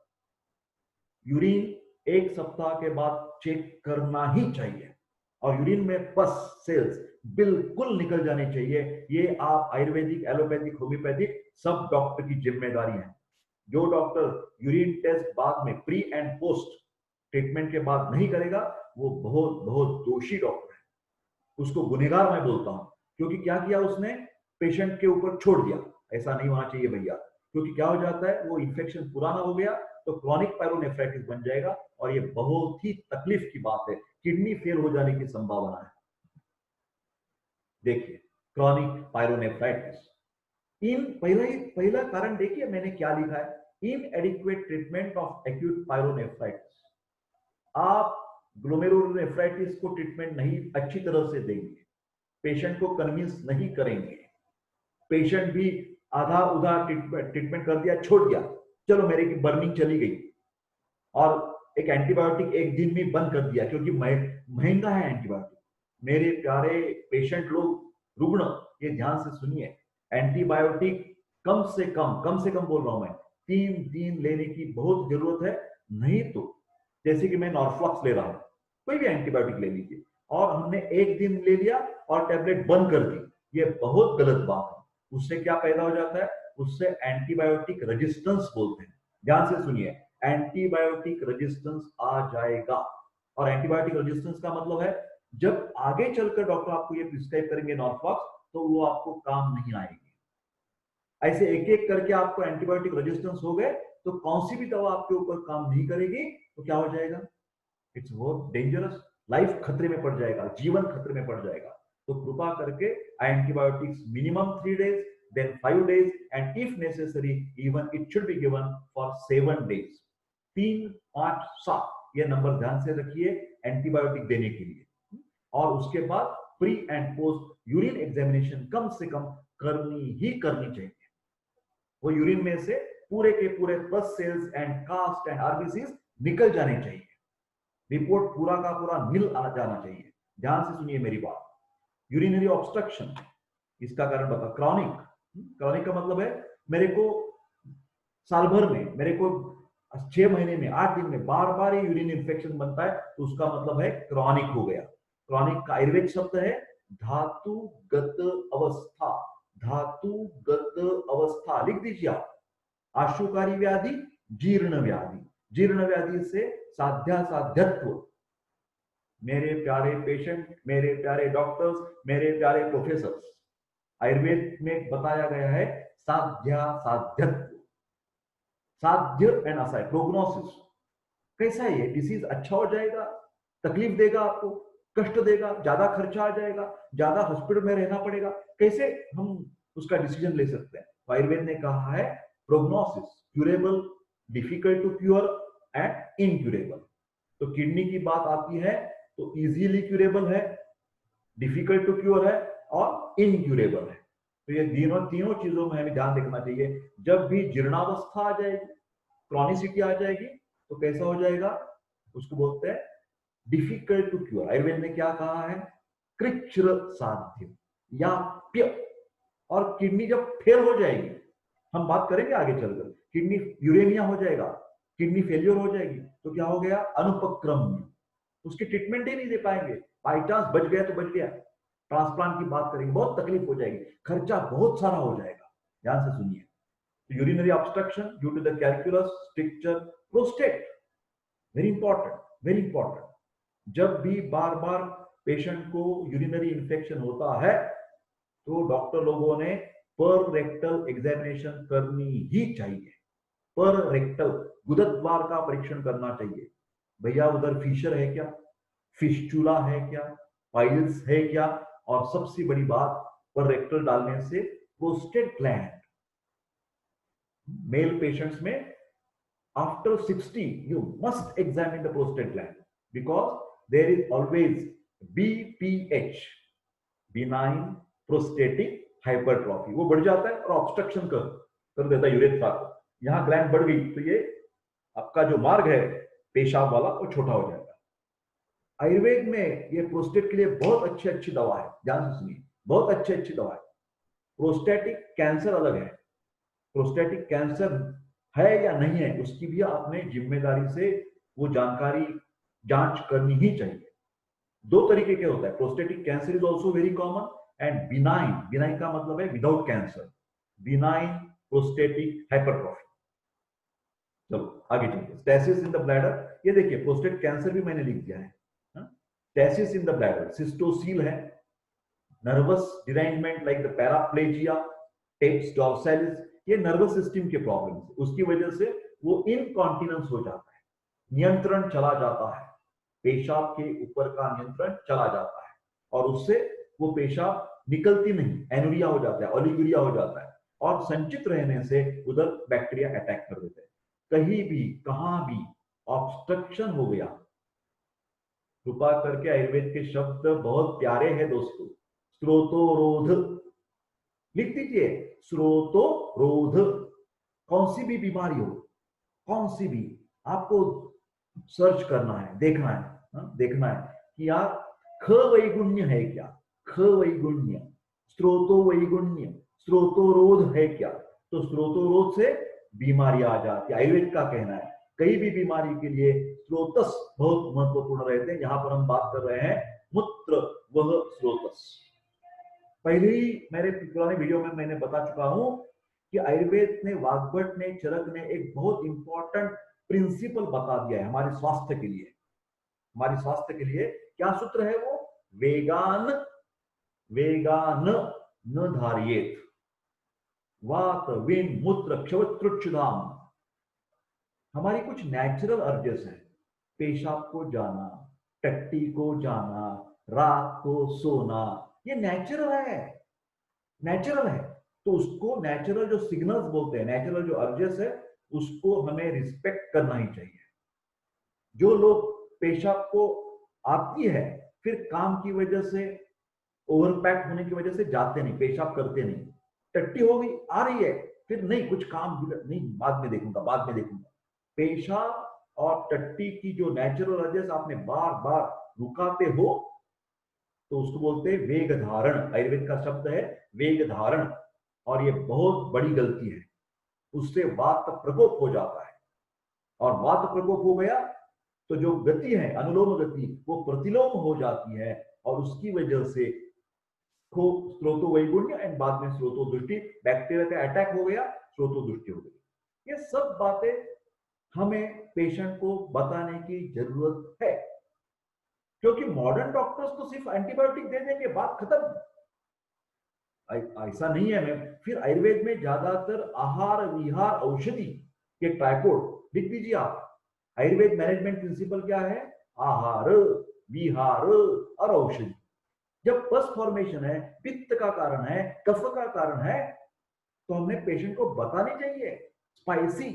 Urine 1 सप्ताह के बाद चेक करना ही चाहिए, और यूरिन में पस सेल्स बिल्कुल निकल जानी चाहिए। ये आप आयुर्वेदिक, एलोपैथिक, होम्योपैथिक सब डॉक्टर की जिम्मेदारी है। जो डॉक्टर यूरिन टेस्ट बाद में प्री एंड पोस्ट ट्रीटमेंट के बाद नहीं करेगा वो बहुत बहुत दोषी डॉक्टर है, उसको गुनहगार मैं बोलता हूं। क्योंकि क्या किया उसने, पेशेंट के ऊपर छोड़ दिया। ऐसा नहीं होना चाहिए भैया, क्योंकि क्या हो जाता है, वो इन्फेक्शन पुराना हो गया तो क्रॉनिक पायरोनेफ्राइटिस बन जाएगा और ये बहुत ही तकलीफ की बात है, किडनी फेल हो जाने की संभावना है। देखिए, क्रॉनिक पायरोनेफ्राइटिस इन पहला कारण देखिए मैंने क्या लिखा है, इन एडिक्वेट ट्रीटमेंट ऑफ एक्यूट पायरोनेफ्राइटिस। आप ग्लोमेरुलोनेफ्राइटिस को ट्रीटमेंट नहीं अच्छी तरह से देंगे, पेशेंट को कन्विंस नहीं करेंगे, पेशेंट भी आधा उधा ट्रीटमेंट कर दिया, छोड़ दिया, चलो मेरे की बर्निंग चली गई, और एक एंटीबायोटिक एक दिन में बंद कर दिया क्योंकि महंगा है एंटीबायोटिक। मेरे प्यारे पेशेंट लोग, रुग्ण, ये ध्यान से सुनिए, एंटीबायोटिक कम से कम बोल रहा हूं मैं, 3 दिन लेने की बहुत जरूरत है। नहीं तो जैसे कि मैं नॉर्फ्लॉक्स ले रहा हूं, कोई भी एंटीबायोटिक ले लीजिए, और हमने एक दिन ले लिया और टैबलेट बंद कर दी, ये बहुत गलत बात है। उससे क्या पैदा हो जाता है, उससे एंटीबायोटिक रेजिस्टेंस बोलते हैं। ध्यान से सुनिए, एंटीबायोटिक रेजिस्टेंस आ जाएगा। और एंटीबायोटिक रेजिस्टेंस का मतलब है जब आगे चलकर डॉक्टर आपको ये प्रिस्क्राइब करेंगे नॉर्फ्लॉक्स, तो वो आपको काम नहीं आएगी। ऐसे एक एक करके आपको एंटीबायोटिक रेजिस्टेंस हो गए तो कौन सी भी दवा आपके ऊपर काम नहीं करेगी, तो क्या हो जाएगा, इट्स बहुत डेंजरस, लाइफ खतरे में पड़ जाएगा, जीवन खतरे में पड़ जाएगा। तो कृपा करके antibiotics minimum 3 days, then 5 days, and if necessary even it should be given for 7 days। 3, 5, 7 ये नंबर ध्यान से रखिए एंटीबायोटिक देने के लिए। और उसके बाद pre and post urine examination कम से कम करनी ही करनी चाहिए। वो यूरिन में से पूरे के पूरे pus cells and cast and RBCs निकल जाने चाहिए, रिपोर्ट पूरा का पूरा नील आ जाना चाहिए। ध्यान से सुनिए मेरी बात। यूरिनरी ऑब्स्ट्रक्शन, इसका कारण बता, क्रॉनिक का मतलब है मेरे को साल भर में, मेरे को 6 महीने में, 8 दिन में बार बार ये यूरिन इन्फेक्शन बनता है, तो उसका मतलब है क्रॉनिक हो गया। क्रॉनिक का आयुर्वेद शब्द है धातुगत अवस्था, धातुगत अवस्था लिख दीजिए आप। आशुकारी व्याधि, जीर्ण व्याधि, जीर्ण व्याधि से साध्यत्व। मेरे प्यारे पेशेंट, मेरे प्यारे डॉक्टर्स, मेरे प्यारे प्रोफेसर्स, आयुर्वेद में बताया गया है साध्यत्व, साध्य एंड असाय, प्रोग्नोसिस। कैसा है ये डिसीज, अच्छा हो जाएगा, तकलीफ देगा आपको, कष्ट देगा, ज्यादा खर्चा आ जाएगा, ज्यादा हॉस्पिटल में रहना पड़ेगा, कैसे हम उसका डिसीजन ले सकते हैं। तो आयुर्वेद ने कहा है prognosis, curable, difficult to cure and incurable. तो किडनी की बात आती है तो इजीली क्यूरेबल है, डिफिकल्ट टू क्योर है और इनक्यूरेबल है। तो ये तीनों चीजों में हमें ध्यान रखना चाहिए। जब भी जीर्णावस्था आ जाएगी, क्रॉनिसिटी आ जाएगी, तो कैसा हो जाएगा, उसको बोलते हैं डिफिकल्ट टू क्योर। आयुर्वेद ने क्या कहा है, कृच्छ्र साध्य या प्य। और किडनी जब फेल हो जाएगी, हम बात करेंगे आगे चलकर, किडनी यूरेमिया हो जाएगा, किडनी फेलियर हो जाएगी, तो क्या हो गया, अनुपक्रम्य, उसकी ट्रीटमेंट ही नहीं दे पाएंगे। बाई चांस बच गया तो बच गया, ट्रांसप्लांट की बात करेंगे, बहुत तकलीफ हो जाएगी, खर्चा बहुत सारा हो जाएगा। ध्यान से सुनिए, urinary obstruction due to the calculus, stricture, prostate, very important, very important. जब भी बार बार पेशेंट को यूरिनरी इंफेक्शन होता है तो डॉक्टर लोगों ने पर रेक्टल एग्जामिनेशन करनी ही चाहिए। पर रेक्टल, गुदत द्वार का परीक्षण करना चाहिए। भैया उधर फिशर है क्या, फिस्चुला है क्या, पाइल्स है क्या, और सबसे बड़ी बात, पर रेक्टल डालने से प्रोस्टेट ग्लैंड, मेल पेशेंट्स में after 60 you must examine the prostate gland because there is always BPH, benign prostatic hypertrophy, वो बढ़ जाता है और ऑब्स्ट्रक्शन कर देता है यूरेथ्रा को। यहां ग्लैंड बढ़ गई तो ये आपका जो मार्ग है पेशाब वाला वो छोटा हो जाएगा। आयुर्वेद में ये प्रोस्टेट के लिए बहुत अच्छी दवा है, ध्यान से सुनिए, बहुत अच्छी दवा है। प्रोस्टेटिक कैंसर अलग है, प्रोस्टेटिक कैंसर है या नहीं है उसकी भी आपने जिम्मेदारी से वो जानकारी जांच करनी ही चाहिए। दो तरीके के होता है, prostatic cancer is also very common and benign, benign का मतलब है without cancer, benign prostatic hypertrophy. चलो आगे चलिए, स्टेसिस इन द ब्लैडर, ये देखिए प्रोस्टेट कैंसर भी मैंने लिख दिया है, stasis in the bladder, cystocele है, nervous derangement like the paraplegia, tabes dorsalis, ये नर्वस सिस्टम के प्रॉब्लम, उसकी वजह से वो इनकॉन्टिनेंस हो जाता है, नियंत्रण चला जाता है, पेशाब के ऊपर का नियंत्रण चला जाता है और उससे वो पेशाब निकलती नहीं, एनुरिया हो जाता है, ओलिगुरिया हो जाता है और संचित रहने से उधर बैक्टीरिया अटैक कर देते हैं। कहीं भी कहां भी ऑब्स्ट्रक्शन हो गया, कृपा करके आयुर्वेद के शब्द बहुत प्यारे हैं दोस्तों, स्रोतोरोध लिख दीजिए, स्रोतोरोध, कौन सी भी बीमारी हो, कौन सी भी, आपको सर्च करना है, देखना है, देखना है कि यार ख वैगुण्य है क्या, ख वैगुण्य, स्रोतो वैगुण्य, स्रोतोरोध है क्या, तो स्रोतोरोध से बीमारी आ जाती है। आयुर्वेद का कहना है कई भी बीमारी के लिए स्रोतस बहुत महत्वपूर्ण रहते हैं। यहां पर हम बात कर रहे हैं मूत्र वह स्रोतस। पहले ही मेरे पुराने वीडियो में मैंने बता चुका हूं कि आयुर्वेद ने, वाग्भट ने, चरक ने एक बहुत इंपॉर्टेंट प्रिंसिपल बता दिया है हमारे स्वास्थ्य के लिए। हमारे स्वास्थ्य के लिए क्या सूत्र है वो, वेगान वेगान न धारियेत, वात विन मूत्र क्षवत्रुक्षुधाम। हमारी कुछ नेचुरल अर्जेस है, पेशाब को जाना, टट्टी को जाना, रात को सोना, ये नेचुरल है, नेचुरल है। तो उसको नेचुरल जो सिग्नल्स बोलते हैं, नेचुरल जो अर्जेस है, उसको हमें रिस्पेक्ट करना ही चाहिए। जो लोग पेशाब को आती है फिर काम की वजह से, ओवरपैक होने की वजह से जाते नहीं, पेशाब करते नहीं, टट्टी हो गई आ रही है फिर नहीं कुछ काम नहीं, बाद में देखूंगा, बाद में देखूंगा। पेशाब और टट्टी की जो नेचुरल अर्जेस आपने बार बार रुकाते हो तो उसको बोलते हैं वेग धारण। आयुर्वेद का शब्द है वेग धारण और ये बहुत बड़ी गलती है, उससे वात प्रकोप हो जाता है और वात प्रकोप हो गया तो जो गति है अनुलोम गति वो प्रतिलोम हो जाती है और उसकी वजह से स्रोतो वैगुण्य एंड बाद में स्रोतो दृष्टि, बैक्टीरिया का अटैक हो गया, स्रोतो दृष्टि हो गई। ये सब बातें हमें पेशेंट को बताने की जरूरत है, क्योंकि मॉडर्न डॉक्टर्स तो सिर्फ एंटीबायोटिक दे देंगे, बात खत्म। ऐसा नहीं है। मैं फिर आयुर्वेद में ज्यादातर आहार विहार औषधि के ट्राइपोड लिख दीजिए आप। आयुर्वेद मैनेजमेंट प्रिंसिपल क्या है, आहार विहार और औषधि। जब पस फॉर्मेशन है, पित्त का कारण है, कफ का कारण है, तो हमें पेशेंट को बतानी चाहिए स्पाइसी,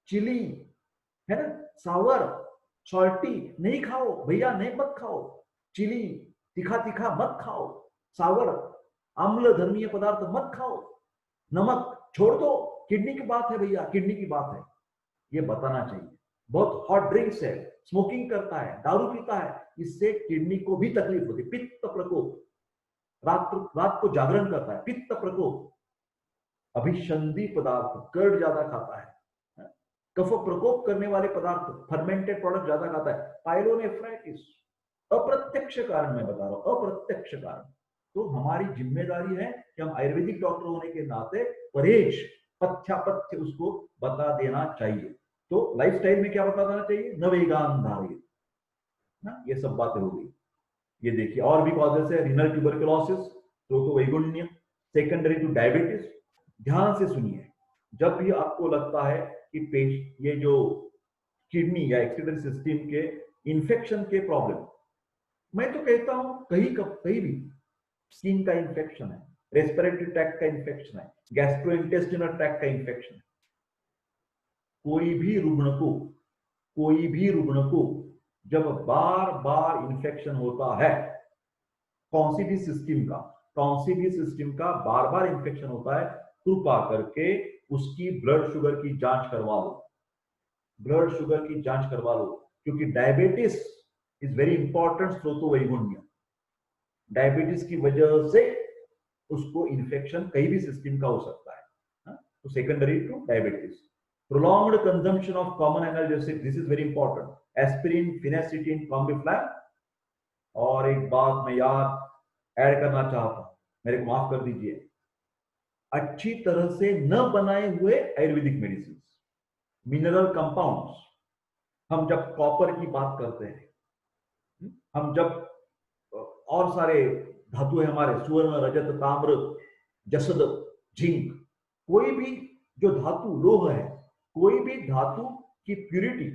चिली है ना, सावर, सॉल्टी नहीं खाओ भैया, नहीं मत खाओ, चिली तीखा तीखा मत खाओ, सावर अम्ल धर्मीय पदार्थ मत खाओ, नमक छोड़ दो, किडनी की बात है भैया, किडनी की बात है, ये बताना चाहिए। बहुत हॉट ड्रिंक्स है, स्मोकिंग करता है, दारू पीता है, इससे किडनी को भी तकलीफ होती है, पित्त प्रकोप, रात को जागरण करता है, पित्त प्रकोप, अभिसंधि पदार्थ, कर्ड ज्यादा खाता है, कफ प्रकोप करने वाले पदार्थ, फर्मेंटेड प्रोडक्ट ज्यादा खाता है, पाइलोनेफ्राइटिस, अप्रत्यक्ष कारण मैं बता रहा हूं, अप्रत्यक्ष कारण। तो हमारी जिम्मेदारी है कि हम आयुर्वेदिक डॉक्टर होने के नाते परहेज पथ्यापथ्य उसको बता देना चाहिए। तो लाइफस्टाइल में क्या बता देना चाहिए, नवेगान धारित ना, ये सब बातें हो गई। ये देखिए और भी कॉजेस है, रिनल ट्यूबरकुलोसिस, तो वैगुण्य, सेकेंडरी टू डायबिटीज। ध्यान से सुनिए, जब भी आपको लगता है कि ये जो किडनी या एक्सक्रीटरी सिस्टम के इंफेक्शन के प्रॉब्लम, मैं तो कहता हूं कहीं भी स्किन का इंफेक्शन है, रेस्पिरेटरी ट्रैक्ट का इंफेक्शन है, गैस्ट्रोइंटेस्टिनल ट्रैक्ट का इंफेक्शन है, कोई भी रुग्ण को जब बार बार इंफेक्शन होता है, कौन सी भी सिस्टम का बार बार इंफेक्शन होता है, कृपा करके उसकी ब्लड शुगर की जांच करवा लो, ब्लड शुगर की जांच करवा लो, क्योंकि डायबिटीज इज वेरी इंपॉर्टेंट स्रोतो वैगुण्य। डायबिटीज की वजह से उसको इंफेक्शन कहीं भी सिस्टम का हो सकता है, तो secondary to diabetes. Prolonged consumption of common analgesic, this is very important, aspirin, phenacetin, Combiflam और एक बात मैं यार ऐड करना चाहता, मेरे को माफ कर दीजिए, अच्छी तरह से न बनाए हुए आयुर्वेदिक मेडिसिन, मिनरल कंपाउंड्स। हम जब कॉपर की बात करते हैं, हम जब और सारे धातु है हमारे, सुवर्ण, रजत, ताम्र, जसद, जिंक, कोई भी जो धातु लोह है, कोई भी धातु की प्यूरिटी,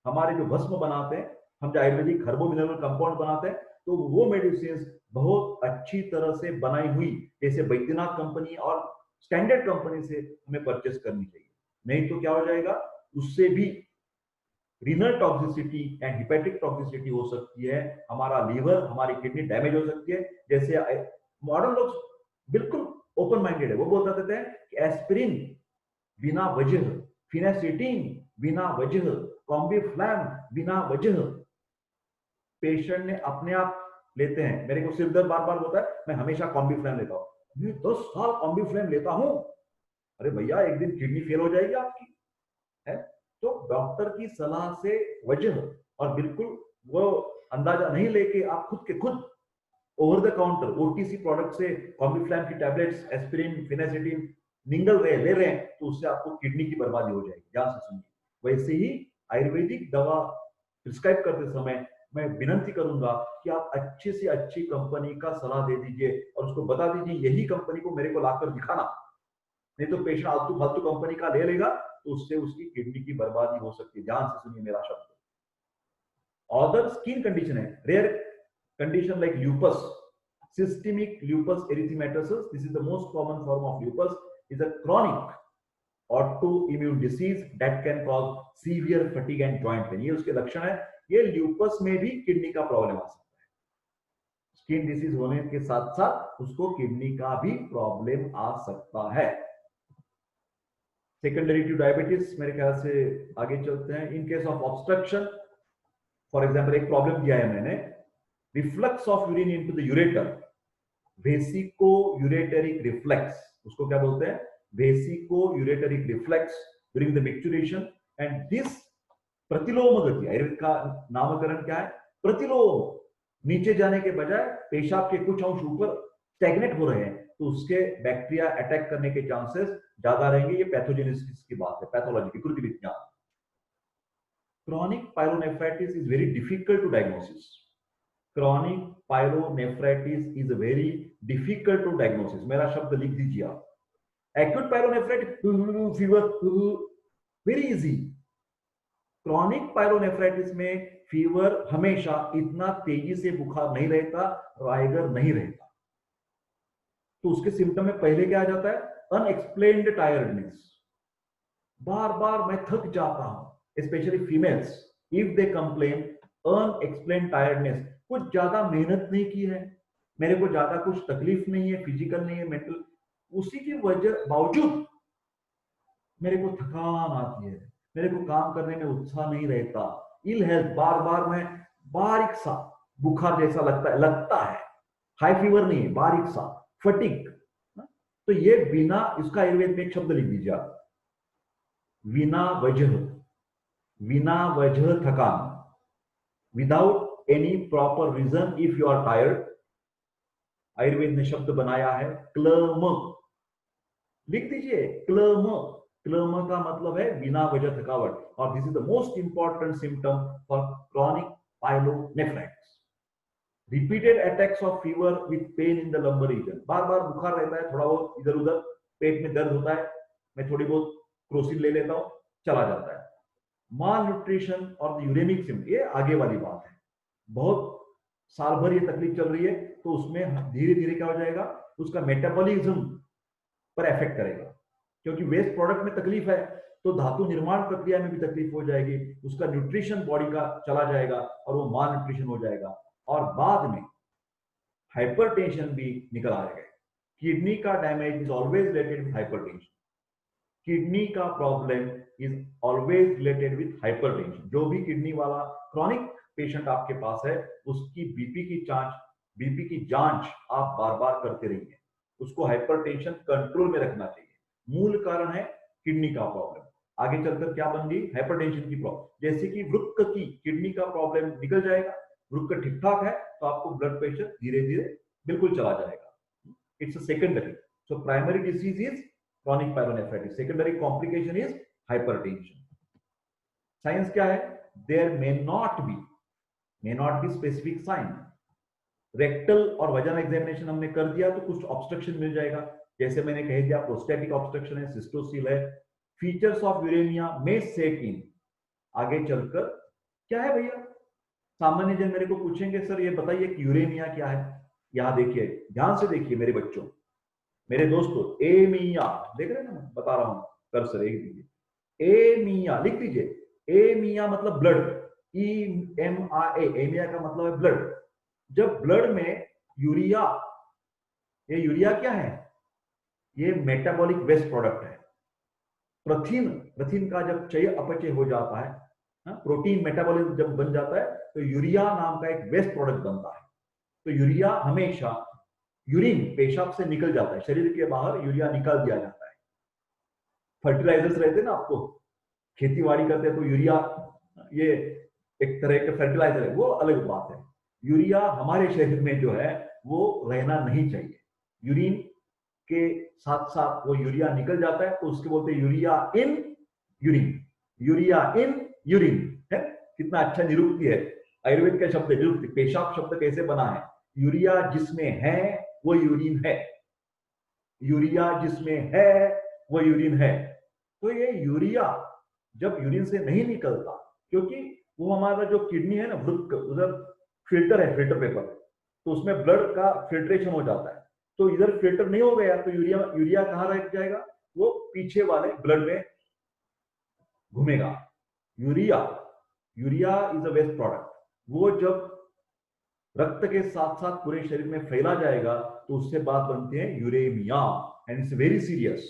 हमारे जो भस्म बनाते हैं, हम जो आयुर्वेदिक हर्बो मिनरल कंपाउंड बनाते हैं, तो वो मेडिसिन बहुत अच्छी तरह से बनाई हुई, जैसे बैद्यनाथ कंपनी और स्टैंडर्ड कंपनी से हमें परचेस करनी चाहिए। नहीं तो क्या हो जाएगा, उससे भी renal toxicity and hepatic toxicity हो सकती है, हमारा लीवर, हमारी किडनी डैमेज हो सकती है। जैसे मॉडर्न लोग बिल्कुल ओपन माइंडेड है, वो बोल देते हैं कि एस्पिरिन बिना वजह, फिनेसिटीन बिना वजह, कॉम्बिफ्लैम बिना वजह पेशेंट ने अपने आप लेते हैं। मेरे को सिर दर्द बार बार होता है, मैं हमेशा कॉम्बिफ्लैम लेता हूं, मैं 10 साल कॉम्बिफ्लैम लेता हूं। अरे भैया, एक दिन किडनी फेल हो जाएगी आपकी, है? तो डॉक्टर की सलाह से वजह, और बिल्कुल वो अंदाजा नहीं लेके आप खुद के खुद over the counter OTC product से कॉम्बिफ्लैम की टैबलेट्स, एस्पिरिन, फिनेसिटीन निगल रहे ले रहे हैं, तो उससे आपको किडनी की बर्बादी हो जाएगी। ध्यान से सुनिए। वैसे ही आयुर्वेदिक दवा प्रिस्क्राइब करते समय मैं विनंती करूंगा कि आप अच्छी से अच्छी कंपनी का सलाह दे दीजिए और उसको बता दीजिए यही कंपनी को मेरे को लाकर दिखाना, नहीं तो पेशेंट आलतू फालतू कंपनी का ले लेगा, तो उससे उसकी किडनी की बर्बादी हो सकती है। ध्यान से सुनिए मेरा शब्द। अदर स्किन कंडीशन है, rare condition like lupus, systemic lupus erythematosus, this is the most common form of lupus, is a chronic autoimmune disease that can cause severe fatigue and joint pain। ये उसके लक्षण है। ये lupus में भी kidney का problem आ सकता है, स्किन डिसीज होने के साथ साथ उसको किडनी का भी प्रॉब्लम आ सकता है। सेकेंडरी टू डायबिटीज, मेरे ख्याल से आगे चलते हैं। In case of obstruction, for example एक प्रॉब्लम दिया है मैंने, reflux of urine into the ureter, vesico ureteric reflex, उसको क्या बोलते हैं, vesico ureteric reflex during the micturition. And this प्रतिलोम गति, आयुर्वेद का नामकरण क्या है, प्रतिलोम, नीचे जाने के बजाय पेशाब के कुछ अंश ऊपर स्टैग्नेट हो रहे हैं, तो उसके बैक्टीरिया अटैक करने के चांसेस ज्यादा रहेंगे। ये पैथोजेनेसिस की बात है, पैथोलॉजी, विकृति विज्ञान। Chronic pyelonephritis is very difficult to diagnosis. Chronic pyelonephritis is very difficult to diagnosis, मेरा शब्द लिख दीजिए आप। Acute pyelonephritis fever very easy. Chronic pyelonephritis में फीवर हमेशा इतना तेजी से बुखार नहीं रहता, राइगर नहीं रहता, तो उसके सिम्टम में पहले क्या आ जाता है, अनएक्सप्लेन्ड टायर्डनेस, बार बार मैं थक जाता हूं। Specially females, if they complain unexplained tiredness, कुछ ज्यादा मेहनत नहीं की है, मेरे को ज्यादा कुछ तकलीफ नहीं है, फिजिकल नहीं है, मेंटल, उसी की वजह बावजूद मेरे को थकान आती है, मेरे को काम करने में उत्साह नहीं रहता, इल हेल्थ, बार बार मैं बारीक सा बुखार जैसा लगता है, हाई फीवर नहीं है, बारीक सा फटीग। तो ये बिना, इसका आयुर्वेद में एक शब्द लिख दीजिए आप, बिना वजह, बिना वजह थकान, without any proper reason if you are tired, Ayurveda ने शब्द बनाया है क्लम, लिख दीजिए क्लम। क्लम का मतलब है बिना वजह थकावट, और this is the most important symptom for chronic pyelonephritis. Repeated attacks of fever with pain in the lumbar region, बार बार बुखार रहता है, थोड़ा बहुत इधर उधर पेट में दर्द होता है, मैं थोड़ी बहुत क्रोसिन ले लेता हूं, चला जाता है। माल न्यूट्रिशन और यूरेमिक सिम्टम, ये आगे वाली बात है, बहुत साल भर ये तकलीफ चल रही है, तो उसमें धीरे धीरे क्या हो जाएगा, उसका मेटाबॉलिज्म पर इफेक्ट करेगा, क्योंकि वेस्ट प्रोडक्ट में तकलीफ है, तो धातु निर्माण प्रक्रिया में भी तकलीफ हो जाएगी, उसका न्यूट्रिशन बॉडी का चला जाएगा और वो माल न्यूट्रिशन हो जाएगा, और बाद में हाइपरटेंशन भी निकल आएगा। किडनी का damage is always related with hypertension, kidney का problem is always related with hypertension. जो भी किडनी वाला क्रॉनिक पेशेंट आपके पास है, उसकी बीपी की जांच आप बार बार करते रहिए, उसको हाइपरटेंशन कंट्रोल में रखना चाहिए। मूल कारण है किडनी का प्रॉब्लम, आगे चलकर क्या बन गई, हाइपरटेंशन की प्रॉब्लम। जैसे कि वृक्क की किडनी का प्रॉब्लम निकल जाएगा, वृक्क ठीक ठाक है तो आपको ब्लड प्रेशर धीरे धीरे बिल्कुल चला जाएगा. It's a secondary. So primary disease is chronic pyelonephritis, secondary complication is hypertension. Signs क्या है? There may not be specific sign. Rectal और वजन एग्जामिनेशन हमने कर दिया तो कुछ ऑब्स्ट्रक्शन मिल जाएगा, जैसे मैंने कह दिया प्रोस्टेटिक ऑब्स्ट्रक्शन है, सिस्टोसील है. फीचर्स ऑफ यूरेमिया में सेट इन. आगे चलकर क्या है भैया, सामान्य जन मेरे को पूछेंगे सर ये बताइए कि यूरेमिया क्या है. यहां देखिए, ध्यान से देखिए मेरे बच्चों, मेरे दोस्तों, एमिया देख रहे हैं ना, बता रहा हूं, कर्सर एक दीजिए, एमिया लिख दीजिए. एमिया मतलब ब्लड, EMIA, एमिया का मतलब है ब्लड. जब ब्लड में यूरिया, ये यूरिया क्या है? ये मेटाबॉलिक वेस्ट प्रोडक्ट है. प्रथिन का जब चय अपचय हो जाता है, प्रोटीन मेटाबॉलिज्म जब बन जाता है तो यूरिया नाम का एक वेस्ट प्रोडक्ट बनता है. तो यूरिया हमेशा यूरिन, पेशाब से निकल जाता है, शरीर के बाहर यूरिया निकाल दिया जाता है. फर्टिलाइजर्स रहते हैं ना, आपको खेती-बाड़ी करते हैं तो यूरिया, ये एक तरह के फर्टिलाइजर है, वो अलग बात है. यूरिया हमारे शरीर में जो है वो रहना नहीं चाहिए. यूरिन के साथ साथ वो यूरिया निकल जाता है तो उसके बोलते हैं urea in urine. Urea in urine है. कितना अच्छा निरुक्ति है, आयुर्वेद का शब्द निरुक्ति. पेशाब शब्द कैसे बना है? यूरिया जिसमें है वो यूरिन है. यूरिया जिसमें है वो यूरिन है. तो ये यूरिया जब यूरिन से नहीं निकलता, क्योंकि वो हमारा जो किडनी है ना, वृक्क, उधर फिल्टर है, फिल्टर पेपर, तो उसमें ब्लड का फिल्ट्रेशन हो जाता है. तो इधर फिल्टर नहीं हो गया तो यूरिया कहाँ रह जाएगा? वो पीछे वाले ब्लड में घूमेगा. Urea is a waste product. वो जब रक्त के साथ साथ पूरे शरीर में फैला जाएगा तो उससे बात बनती है uremia. And it's very serious,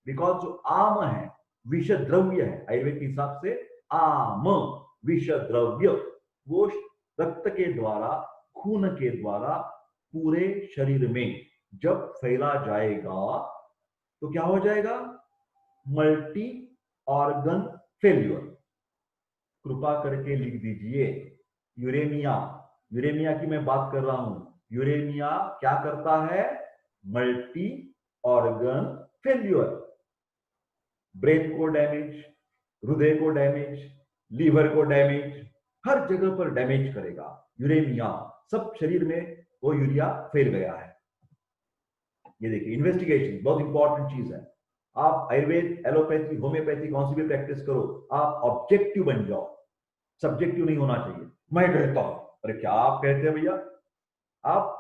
because जो आम है विष द्रव्य है, आयुर्वेद के हिसाब से आम विष द्रव्य, वो रक्त के द्वारा, खून के द्वारा पूरे शरीर में जब फैला जाएगा तो क्या हो जाएगा? Multi organ failure. कृपा करके लिख दीजिए यूरेमिया. यूरेमिया की मैं बात कर रहा हूं. यूरेमिया क्या करता है? Multi organ failure. ब्रेन को डैमेज, हृदय को डैमेज, लीवर को डैमेज, हर जगह पर डैमेज करेगा यूरेमिया. सब शरीर में वो यूरिया फैल गया है. ये देखिए, इन्वेस्टिगेशन बहुत इंपॉर्टेंट चीज है. आप आयुर्वेद, एलोपैथी, होम्योपैथी कौन सी भी प्रैक्टिस करो, आप ऑब्जेक्टिव बन जाओ, सब्जेक्टिव नहीं होना चाहिए. मैं कहता हूं, अरे क्या आप कहते हैं भैया? आप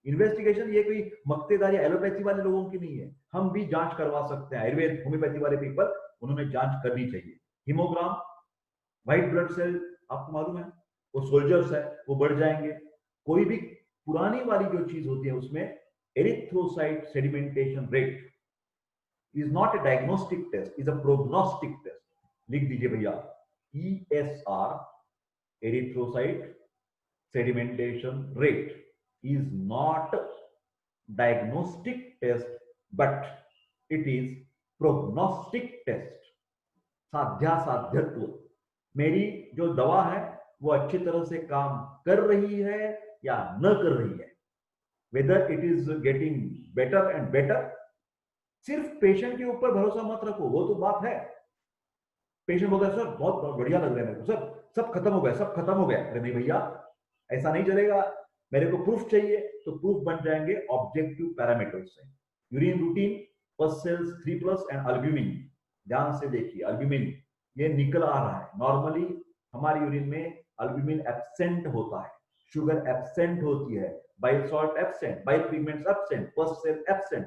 इन्वेस्टिगेशन, ये कोई मक्तेदारी एलोपैथी वाले लोगों की नहीं है. हम भी जांच करवा सकते हैं. आयुर्वेद, होम्योपैथी वाले पीपल, उन्होंने जांच करनी चाहिए. हीमोग्राम, व्हाइट ब्लड सेल, आपको मालूम है वो सोल्जर्स है, वो बढ़ जाएंगे. कोई भी पुरानी वाली जो चीज होती है उसमें erythrocyte sedimentation rate is not a diagnostic test, is a prognostic test. लिख दीजिए भैया, ESR, erythrocyte sedimentation rate, is not diagnostic test but it is prognostic test. साध्यासाध्यत्व, मेरी जो दवा है वो अच्छी तरह से काम कर रही है या न कर रही है, whether it is getting better and better. सिर्फ पेशेंट के ऊपर भरोसा मत रखो, वो तो बात है. पेशेंट बोलता है सर बहुत बढ़िया लग रहा है मेरे को, सर सब खत्म हो गया, सब खत्म हो गया. अरे नहीं भैया, ऐसा नहीं चलेगा. मेरे को प्रूफ चाहिए. तो प्रूफ बन जाएंगे ऑब्जेक्टिव पैरामीटर्स से. यूरिन रूटीन, पस सेल्स 3+ एंड अल्ब्यूमिन. ध्यान से देखिए, अल्ब्यूमिन ये निकल आ रहा है. नॉर्मली हमारी यूरिन में अल्ब्यूमिन एब्सेंट होता है, शुगर एब्सेंट होती है, bile salt absent, bile pigments absent, पस सेल एब्सेंट.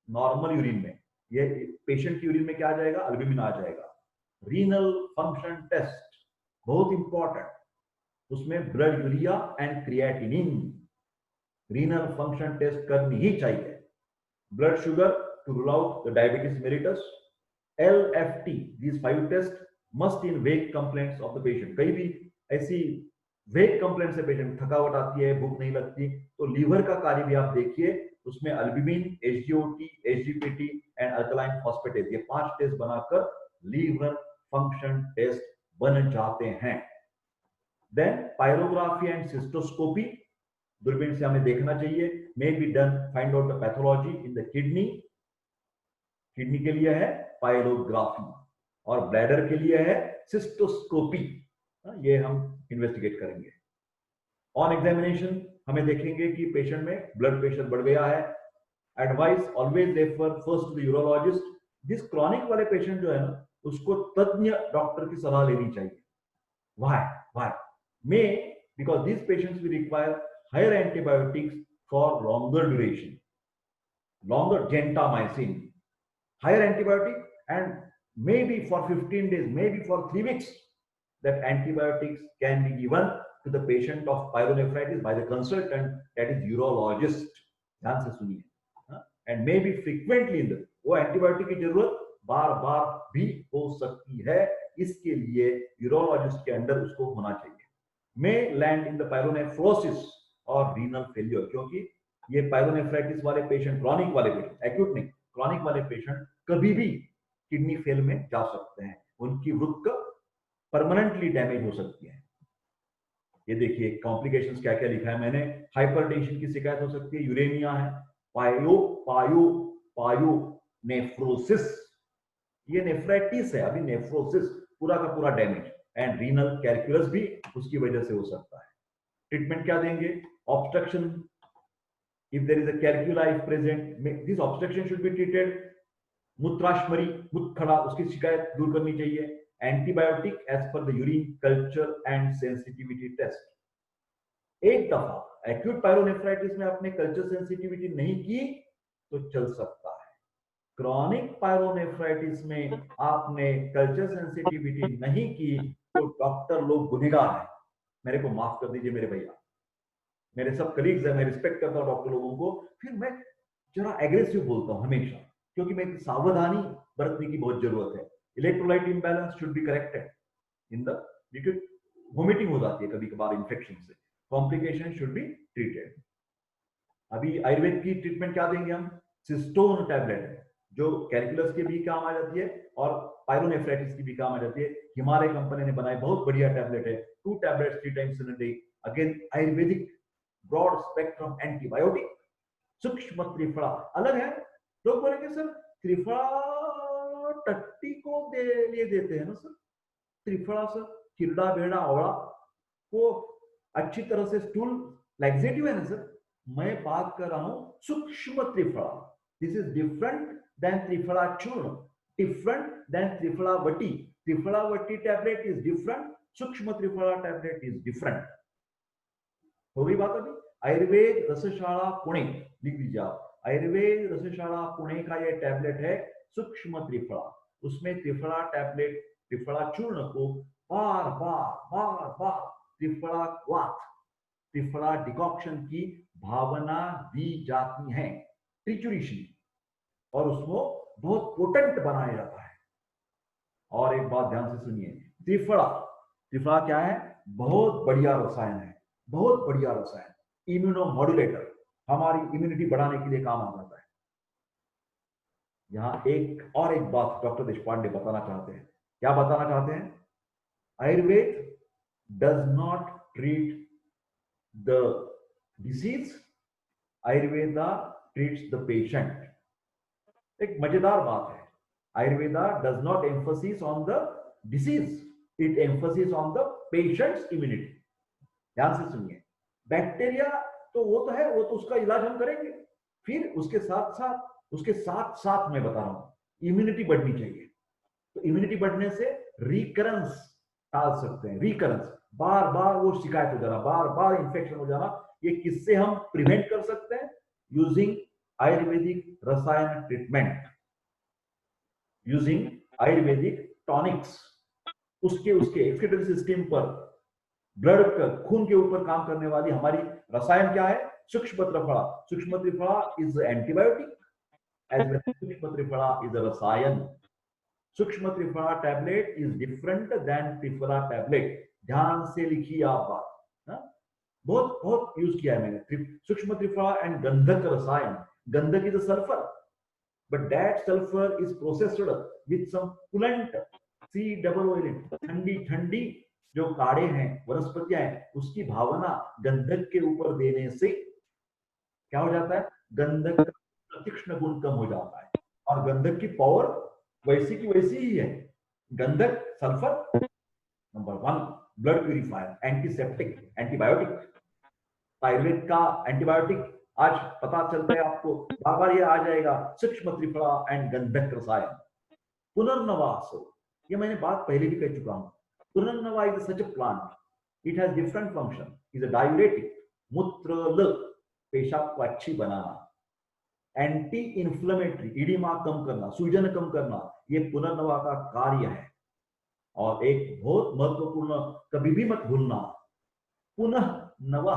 नॉर्मल यूरिन में, ये पेशेंट की यूरिन में क्या आ जाएगा? अल्ब्यूमिन आ जाएगा. रीनल फंक्शन टेस्ट बहुत इंपॉर्टेंट, उसमें blood urea and creatinine. Renal function test करनी ही चाहिए. Blood sugar to rule out the diabetes mellitus. LFT, these 5 tests must in vague complaints of the patient. कहीं भी ऐसी वेग कंप्लेंट से पेशेंट, थकावट आती है, भूख नहीं लगती, तो लीवर का कार्य भी आप देखिए. उसमें albumin, SGOT, SGPT and alkaline phosphatase, ये 5 टेस्ट बनाकर लीवर फंक्शन टेस्ट बन जाते हैं. देन पायरोग्राफी एंड सिस्टोस्कोपी, दूरबीन से हमें देखना चाहिए, may be done find out the pathology in the kidney, kidney के लिए है पायरोग्राफी, और ब्लैडर के लिए है सिस्टोस्कोपी, ये हम इन्वेस्टिगेट करेंगे। ऑन एग्जामिनेशन हमें देखेंगे कि पेशेंट में ब्लड प्रेशर बढ़ गया है, advice always refer first to the urologist. जिस क्रॉनिक वाले पेशेंट जो है ना, उसको तज्ञ डॉक्टर की सलाह लेनी चाहिए। Why may because this patients will require higher antibiotics for longer duration, longer gentamicin, higher antibiotic, and maybe for 15 days, maybe for 3 weeks, that antibiotics can be given to the patient of pyelonephritis by the consultant, that is urologist। ध्यान से सुनिए, and maybe frequently in the, वो antibiotic की जरूरत बार बार भी हो सकती है, इसके लिए यूरोलॉजिस्ट के अंडर उसको होना चाहिए। मे लैंड इन द पायलोनेफ्रोसिस और रीनल फेलियर, क्योंकि ये पायलोनेफ्राइटिस वाले पेशेंट, क्रॉनिक वाले पेशेंट, एक्यूट नहीं, क्रॉनिक वाले पेशेंट कभी भी किडनी फेल में जा सकते हैं, उनकी वृक्क परमानेंटली डैमेज हो सकती है। ये देखिए कॉम्प्लिकेशंस क्या क्या लिखा है मैंने, हाइपरटेंशन की शिकायत हो सकती है, यूरेमिया है, पायोनेफ्रोसिस, ये नेफ्राइटिस है, अभी नेफ्रोसिस पूरा का पूरा डैमेज, एंड रीनल कैलकुलस भी उसकी वजह से हो सकता है। ट्रीटमेंट क्या देंगे? Obstruction, if there is a calculi if present, this obstruction should be treated। मूत्राशमरी, मुतखड़ा, उसकी शिकायत दूर करनी चाहिए। Antibiotic as per the urine culture and sensitivity test. एक दफा एक्यूट पायलोनेफ्राइटिस में आपने कल्चर सेंसिटिविटी नहीं की तो चल सकता है, क्रॉनिक पायलोनेफ्राइटिस में आपने कल्चर सेंसिटिविटी नहीं की तो डॉक्टर लोग गुनहगार हैं, मेरे को माफ कर दीजिए मेरे भैया, मेरे सब कलीग्स हैं, मैं रिस्पेक्ट करता हूं डॉक्टर लोगों को, फिर मैं जरा एग्रेसिव बोलता हूं हमेशा, क्योंकि मैं सावधानी बरतने की बहुत जरूरत है। Electrolyte imbalance should be corrected in the, क्योंकि वोमिटिंग हो जाती है कभी कभार इन्फेक्शन से, कॉम्प्लिकेशन शुड बी ट्रीटेड। अभी आयुर्वेद की ट्रीटमेंट क्या देंगे हम? सिस्टोन टैबलेट है, जो कैलकुलस के भी काम आ जाती है और पायलोनेफ्राइटिस की भी काम आ जाती है। हिमालय कंपनी ने बनाई, बहुत बढ़िया टैबलेट है, 2 tablets 3 times in a day. Again Ayurvedic broad spectrum antibiotic. Sukshma Triphala अलग है, लोग बोलेंगे सर त्रिफला टट्टी को लिए देते हैं ना सर, त्रिफला सर खिरड़ा भेड़ा औड़ा को अच्छी तरह से स्टूल लैक्सेटिव है ना सर, मैं बात कर रहा हूं सूक्ष्म त्रिफला। This is different than triphala churna, different than triphala vati. Triphala vati tablet is different, sukshma triphala tablet is different. हो गई बात अभी? आयुर्वेद रसशाला पुणे, लिख लीजिए आप, आयुर्वेद रसशाला पुणे का ये टैबलेट है सूक्ष्म त्रिफला। उसमें त्रिफला टैबलेट, त्रिफला चूर्ण को बार बार त्रिफला क्वाथ, त्रिफला डिकॉक्शन की भावना दी जाती है, ट्रिचुरेशन, और उसको बहुत पोटेंट बनाया जाता है। और एक बात ध्यान से सुनिए, त्रिफला, त्रिफला क्या है? बहुत बढ़िया रसायन है, बहुत बढ़िया रसायन, इम्यूनोमॉड्यूलेटर, हमारी इम्यूनिटी बढ़ाने के लिए काम आ जाता है। यहां एक बात डॉक्टर देशपांडे बताना चाहते हैं। क्या बताना चाहते हैं? Ayurveda does not treat the disease, Ayurveda treats the patient. एक मजेदार बात है, Ayurveda does not emphasis on the disease, it emphasis on the patients immunity. ध्यान से सुनिए, बैक्टीरिया तो वो तो है, वो तो उसका इलाज हम करेंगे, फिर उसके साथ साथ मैं बता रहा हूं इम्यूनिटी बढ़नी चाहिए। तो इम्यूनिटी बढ़ने से रिकरेंस टाल सकते हैं, रिकरेंस, बार बार वो शिकायत हो जाना, बार बार इंफेक्शन हो जाना, ये किससे हम प्रिवेंट कर सकते हैं? यूजिंग आयुर्वेदिक रसायन ट्रीटमेंट, यूजिंग आयुर्वेदिक टॉनिक्स। उसके एक्सक्रीटरी सिस्टम पर, ब्लड का, खून के ऊपर काम करने वाली हमारी रसायन क्या है? Sukshma Triphala. Sukshma Triphala is antibiotic as well, Sukshma Triphala is a रसायन। Sukshma triphala tablet is different than Triphala tablet. ध्यान से लिखिए आप बात, बहुत बहुत यूज किया है मैंने सूक्ष्म त्रिफला एंड गंधक रसायन। गंधक is a sulphur, but that sulfur is processed with some coolant, COO, ठंडी ठंडी जो काढ़े हैं, वनस्पतियां हैं, उसकी भावना गंधक के ऊपर देने से क्या हो जाता है, गंधक का तीक्ष्ण गुण कम हो जाता है। और गंधक की पावर वैसी की वैसी ही है। गंधक, sulphur, number 1 blood purifier, antiseptic, antibiotic. Ayurveda का एंटीबायोटिक आज पता चलता है आपको, बार बार ये आ जाएगा, सूक्ष्म त्रिफला एंड गंधक रसायन। पुनर्नवास, ये मैंने बात पहले भी कह चुका हूं। Punarnava is such a plant, it has different function, is a diuretic, मूत्र पेशाब को अच्छी बनाना, एंटी इंफ्लेमेटरी, इडिमा कम करना, सूजन कम करना, ये पुनर्नवा का कार्य है। और एक बहुत महत्वपूर्ण, कभी भी मत भूलना, पुनः नवा,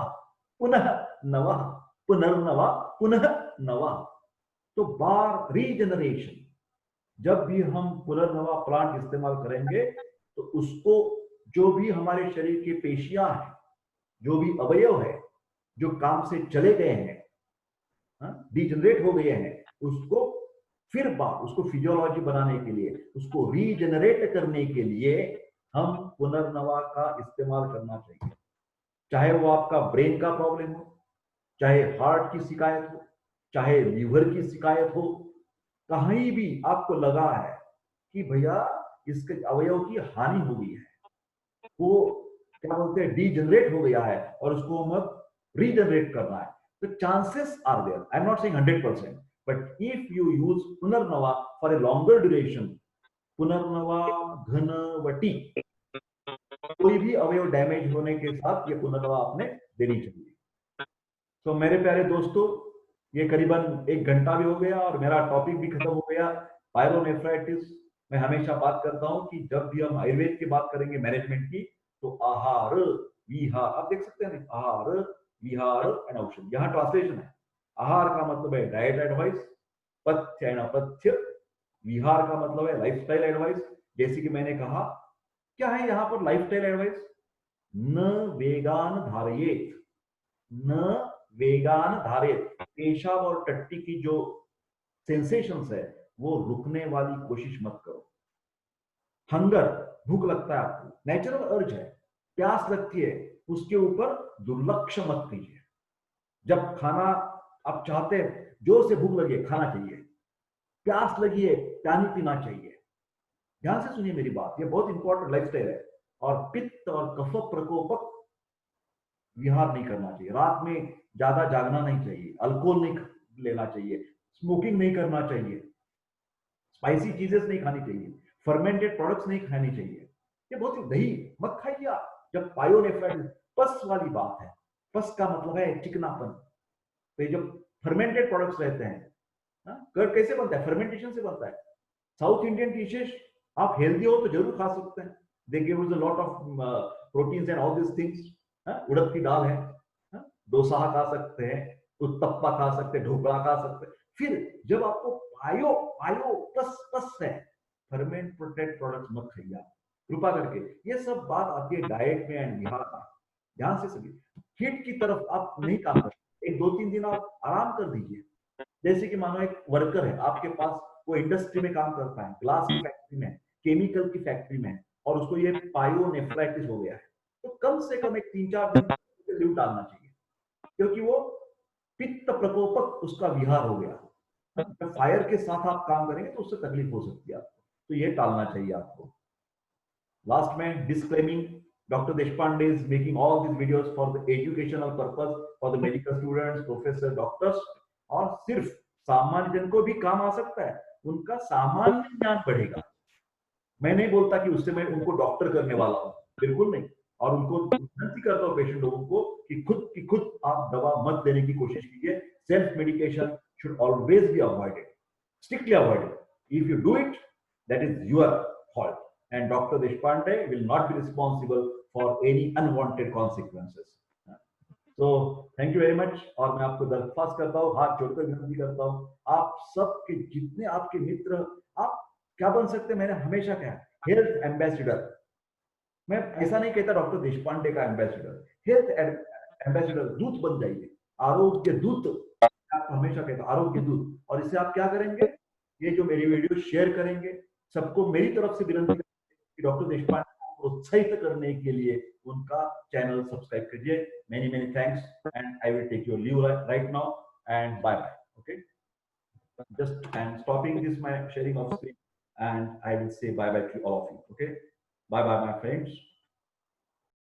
पुनः नवा, पुनर्नवा, पुनः नवा। तो बार रीजनरेशन, जब भी हम पुनर्नवा प्लांट इस्तेमाल करेंगे तो उसको, जो भी हमारे शरीर की पेशियां हैं, जो भी अवयव है जो काम से चले गए हैं, डिजनरेट हो गए हैं, उसको फिर बार उसको फिजियोलॉजी बनाने के लिए, उसको रीजनरेट करने के लिए हम पुनर्नवा का इस्तेमाल करना चाहिए। चाहे वो आपका ब्रेन का प्रॉब्लम हो, चाहे हार्ट की शिकायत हो, चाहे लीवर की शिकायत हो, कहीं भी आपको लगा है कि भैया इसके अवयव की हानि हो गई है, वो क्या बोलते हैं, डीजनरेट हो गया है, और उसको हमें रीजनरेट करना है, तो chances are there, I am not saying 100%, but if you use punarnava for a longer duration, punarnava ghanvati, कोई भी अवयव डैमेज होने के साथ ये पुनर्नवा आपने देनी चाहिए। तो मेरे प्यारे दोस्तों, ये करीबन 1 घंटा भी हो गया और मेरा टॉपिक भी खत्म हो गया, पायरोनेफ्राइटिस। मैं हमेशा बात करता हूं कि जब भी हम आयुर्वेद की बात करेंगे, मैनेजमेंट की, तो आहार विहार, आप देख सकते हैं आहार विहार एंड औषध, यहाँ ट्रांसलेशन है। आहार का मतलब है डाइट एडवाइस, पथ्य एंड अपथ्य, विहार का मतलब है लाइफस्टाइल एडवाइस। जैसे कि मैंने कहा, क्या है यहाँ पर लाइफस्टाइल एडवाइस, न वेगान धारियेत, न वेगान धारित, पेशाब और टट्टी की जो सेंसेशंस है वो रुकने वाली कोशिश मत करो। हंगर, भूख लगता है आपको, नेचुरल अर्ज है, प्यास लगती है, उसके ऊपर दुर्लक्ष्य मत कीजिए। जब खाना आप चाहते हैं, जोर से भूख लगी है, खाना चाहिए, प्यास लगी है, पानी पीना चाहिए। ध्यान से सुनिए मेरी बात, ये बहुत इंपॉर्टेंट लाइफस्टाइल है। और पित्त और कफ प्रकोपक विहार नहीं करना चाहिए, रात में ज्यादा जागना नहीं चाहिए, अल्कोहल नहीं लेना चाहिए, स्मोकिंग नहीं करना चाहिए, स्पाइसी चीजें नहीं खानी चाहिए, फर्मेंटेड प्रोडक्ट्स नहीं खानी चाहिए। ये बहुत ही, दही मत खाइए आप। जब पायोनेफ्राइटिस, पस वाली बात है, पस का मतलब है चिकनापन, तो ये जब फर्मेंटेड प्रोडक्ट्स रहते हैं, कर्ड कैसे बनता है, फर्मेंटेशन से बनता है। साउथ इंडियन डिशेस, आप हेल्दी हो तो जरूर खा सकते हैं, they give us a lot of proteins and all this things. उड़द की दाल है, डोसा खा सकते हैं, उत्तप्पा खा सकते हैं, ढोकला खा सकते हैं। फिर जब आपको पायो पायो प्लस प्लस है, फर्मेंट प्रोटेक्ट प्रोडक्ट्स मत खाइए आप, कृपा करके। ये सब बात आपके डाइट में एंड बिहार में ध्यान से सुनिए। हीट की तरफ आप नहीं काम करते, एक 2-3 दिन आप आराम कर दीजिए। जैसे कि मानो एक वर्कर है आपके पास, वो इंडस्ट्री में काम करता है, ग्लास की फैक्ट्री में, केमिकल की फैक्ट्री में, और उसको ये पायोनेफ्राइटिस हो गया है, तो कम से कम एक 3-4 दिन लीव डालना चाहिए, क्योंकि वो पित्त प्रकोपक उसका विहार हो गया। जब फायर के साथ आप काम करेंगे तो उससे तकलीफ हो सकती है आपको, तो ये टालना चाहिए आपको। लास्ट में disclaiming, doctor Deshpande is making all this videos for the educational purpose, for the medical students, professor, doctors, और सिर्फ सामान्य जन को भी काम आ सकता है, उनका सामान्य ज्ञान बढ़ेगा। मैं नहीं बोलता कि उससे मैं उनको डॉक्टर करने वाला हूं, बिल्कुल नहीं। और उनको विनती करता हूं पेशेंट लोगों को कि खुद की खुद आप दवा मत देने की कोशिश कीजिए। Self medication should always be avoided, strictly avoided. If you do it, that is your fault, and Dr. Deshpande will not be responsible for any unwanted consequences. So thank you very much, और मैं आपको दरख्वास्त करता हूँ, हाथ जोड़कर विनती करता हूँ, आप सबके जितने आपके मित्र, आप क्या बन सकते हैं, मैंने हमेशा कहा, हेल्थ एम्बेसडर। मैं ऐसा नहीं कहता डॉक्टर देशपांडे का एम्बेसडर, हेल्थ एम्बेसडर, दूत बन जाइए, आरोग्य दूत। आप हमेशा कहता आरोग्य दूत। और इससे आप क्या करेंगे, ये जो मेरी वीडियो शेयर करेंगे, सबको मेरी तरफ से विनती कि डॉक्टर देशपांडे प्रोत्साहित करने के लिए उनका चैनल सब्सक्राइब कीजिए। Many many thanks and I will take your leave right now and bye bye. Okay, just I'm stopping this my sharing of screen and I will say bye bye to all of you. Okay, bye bye my friends.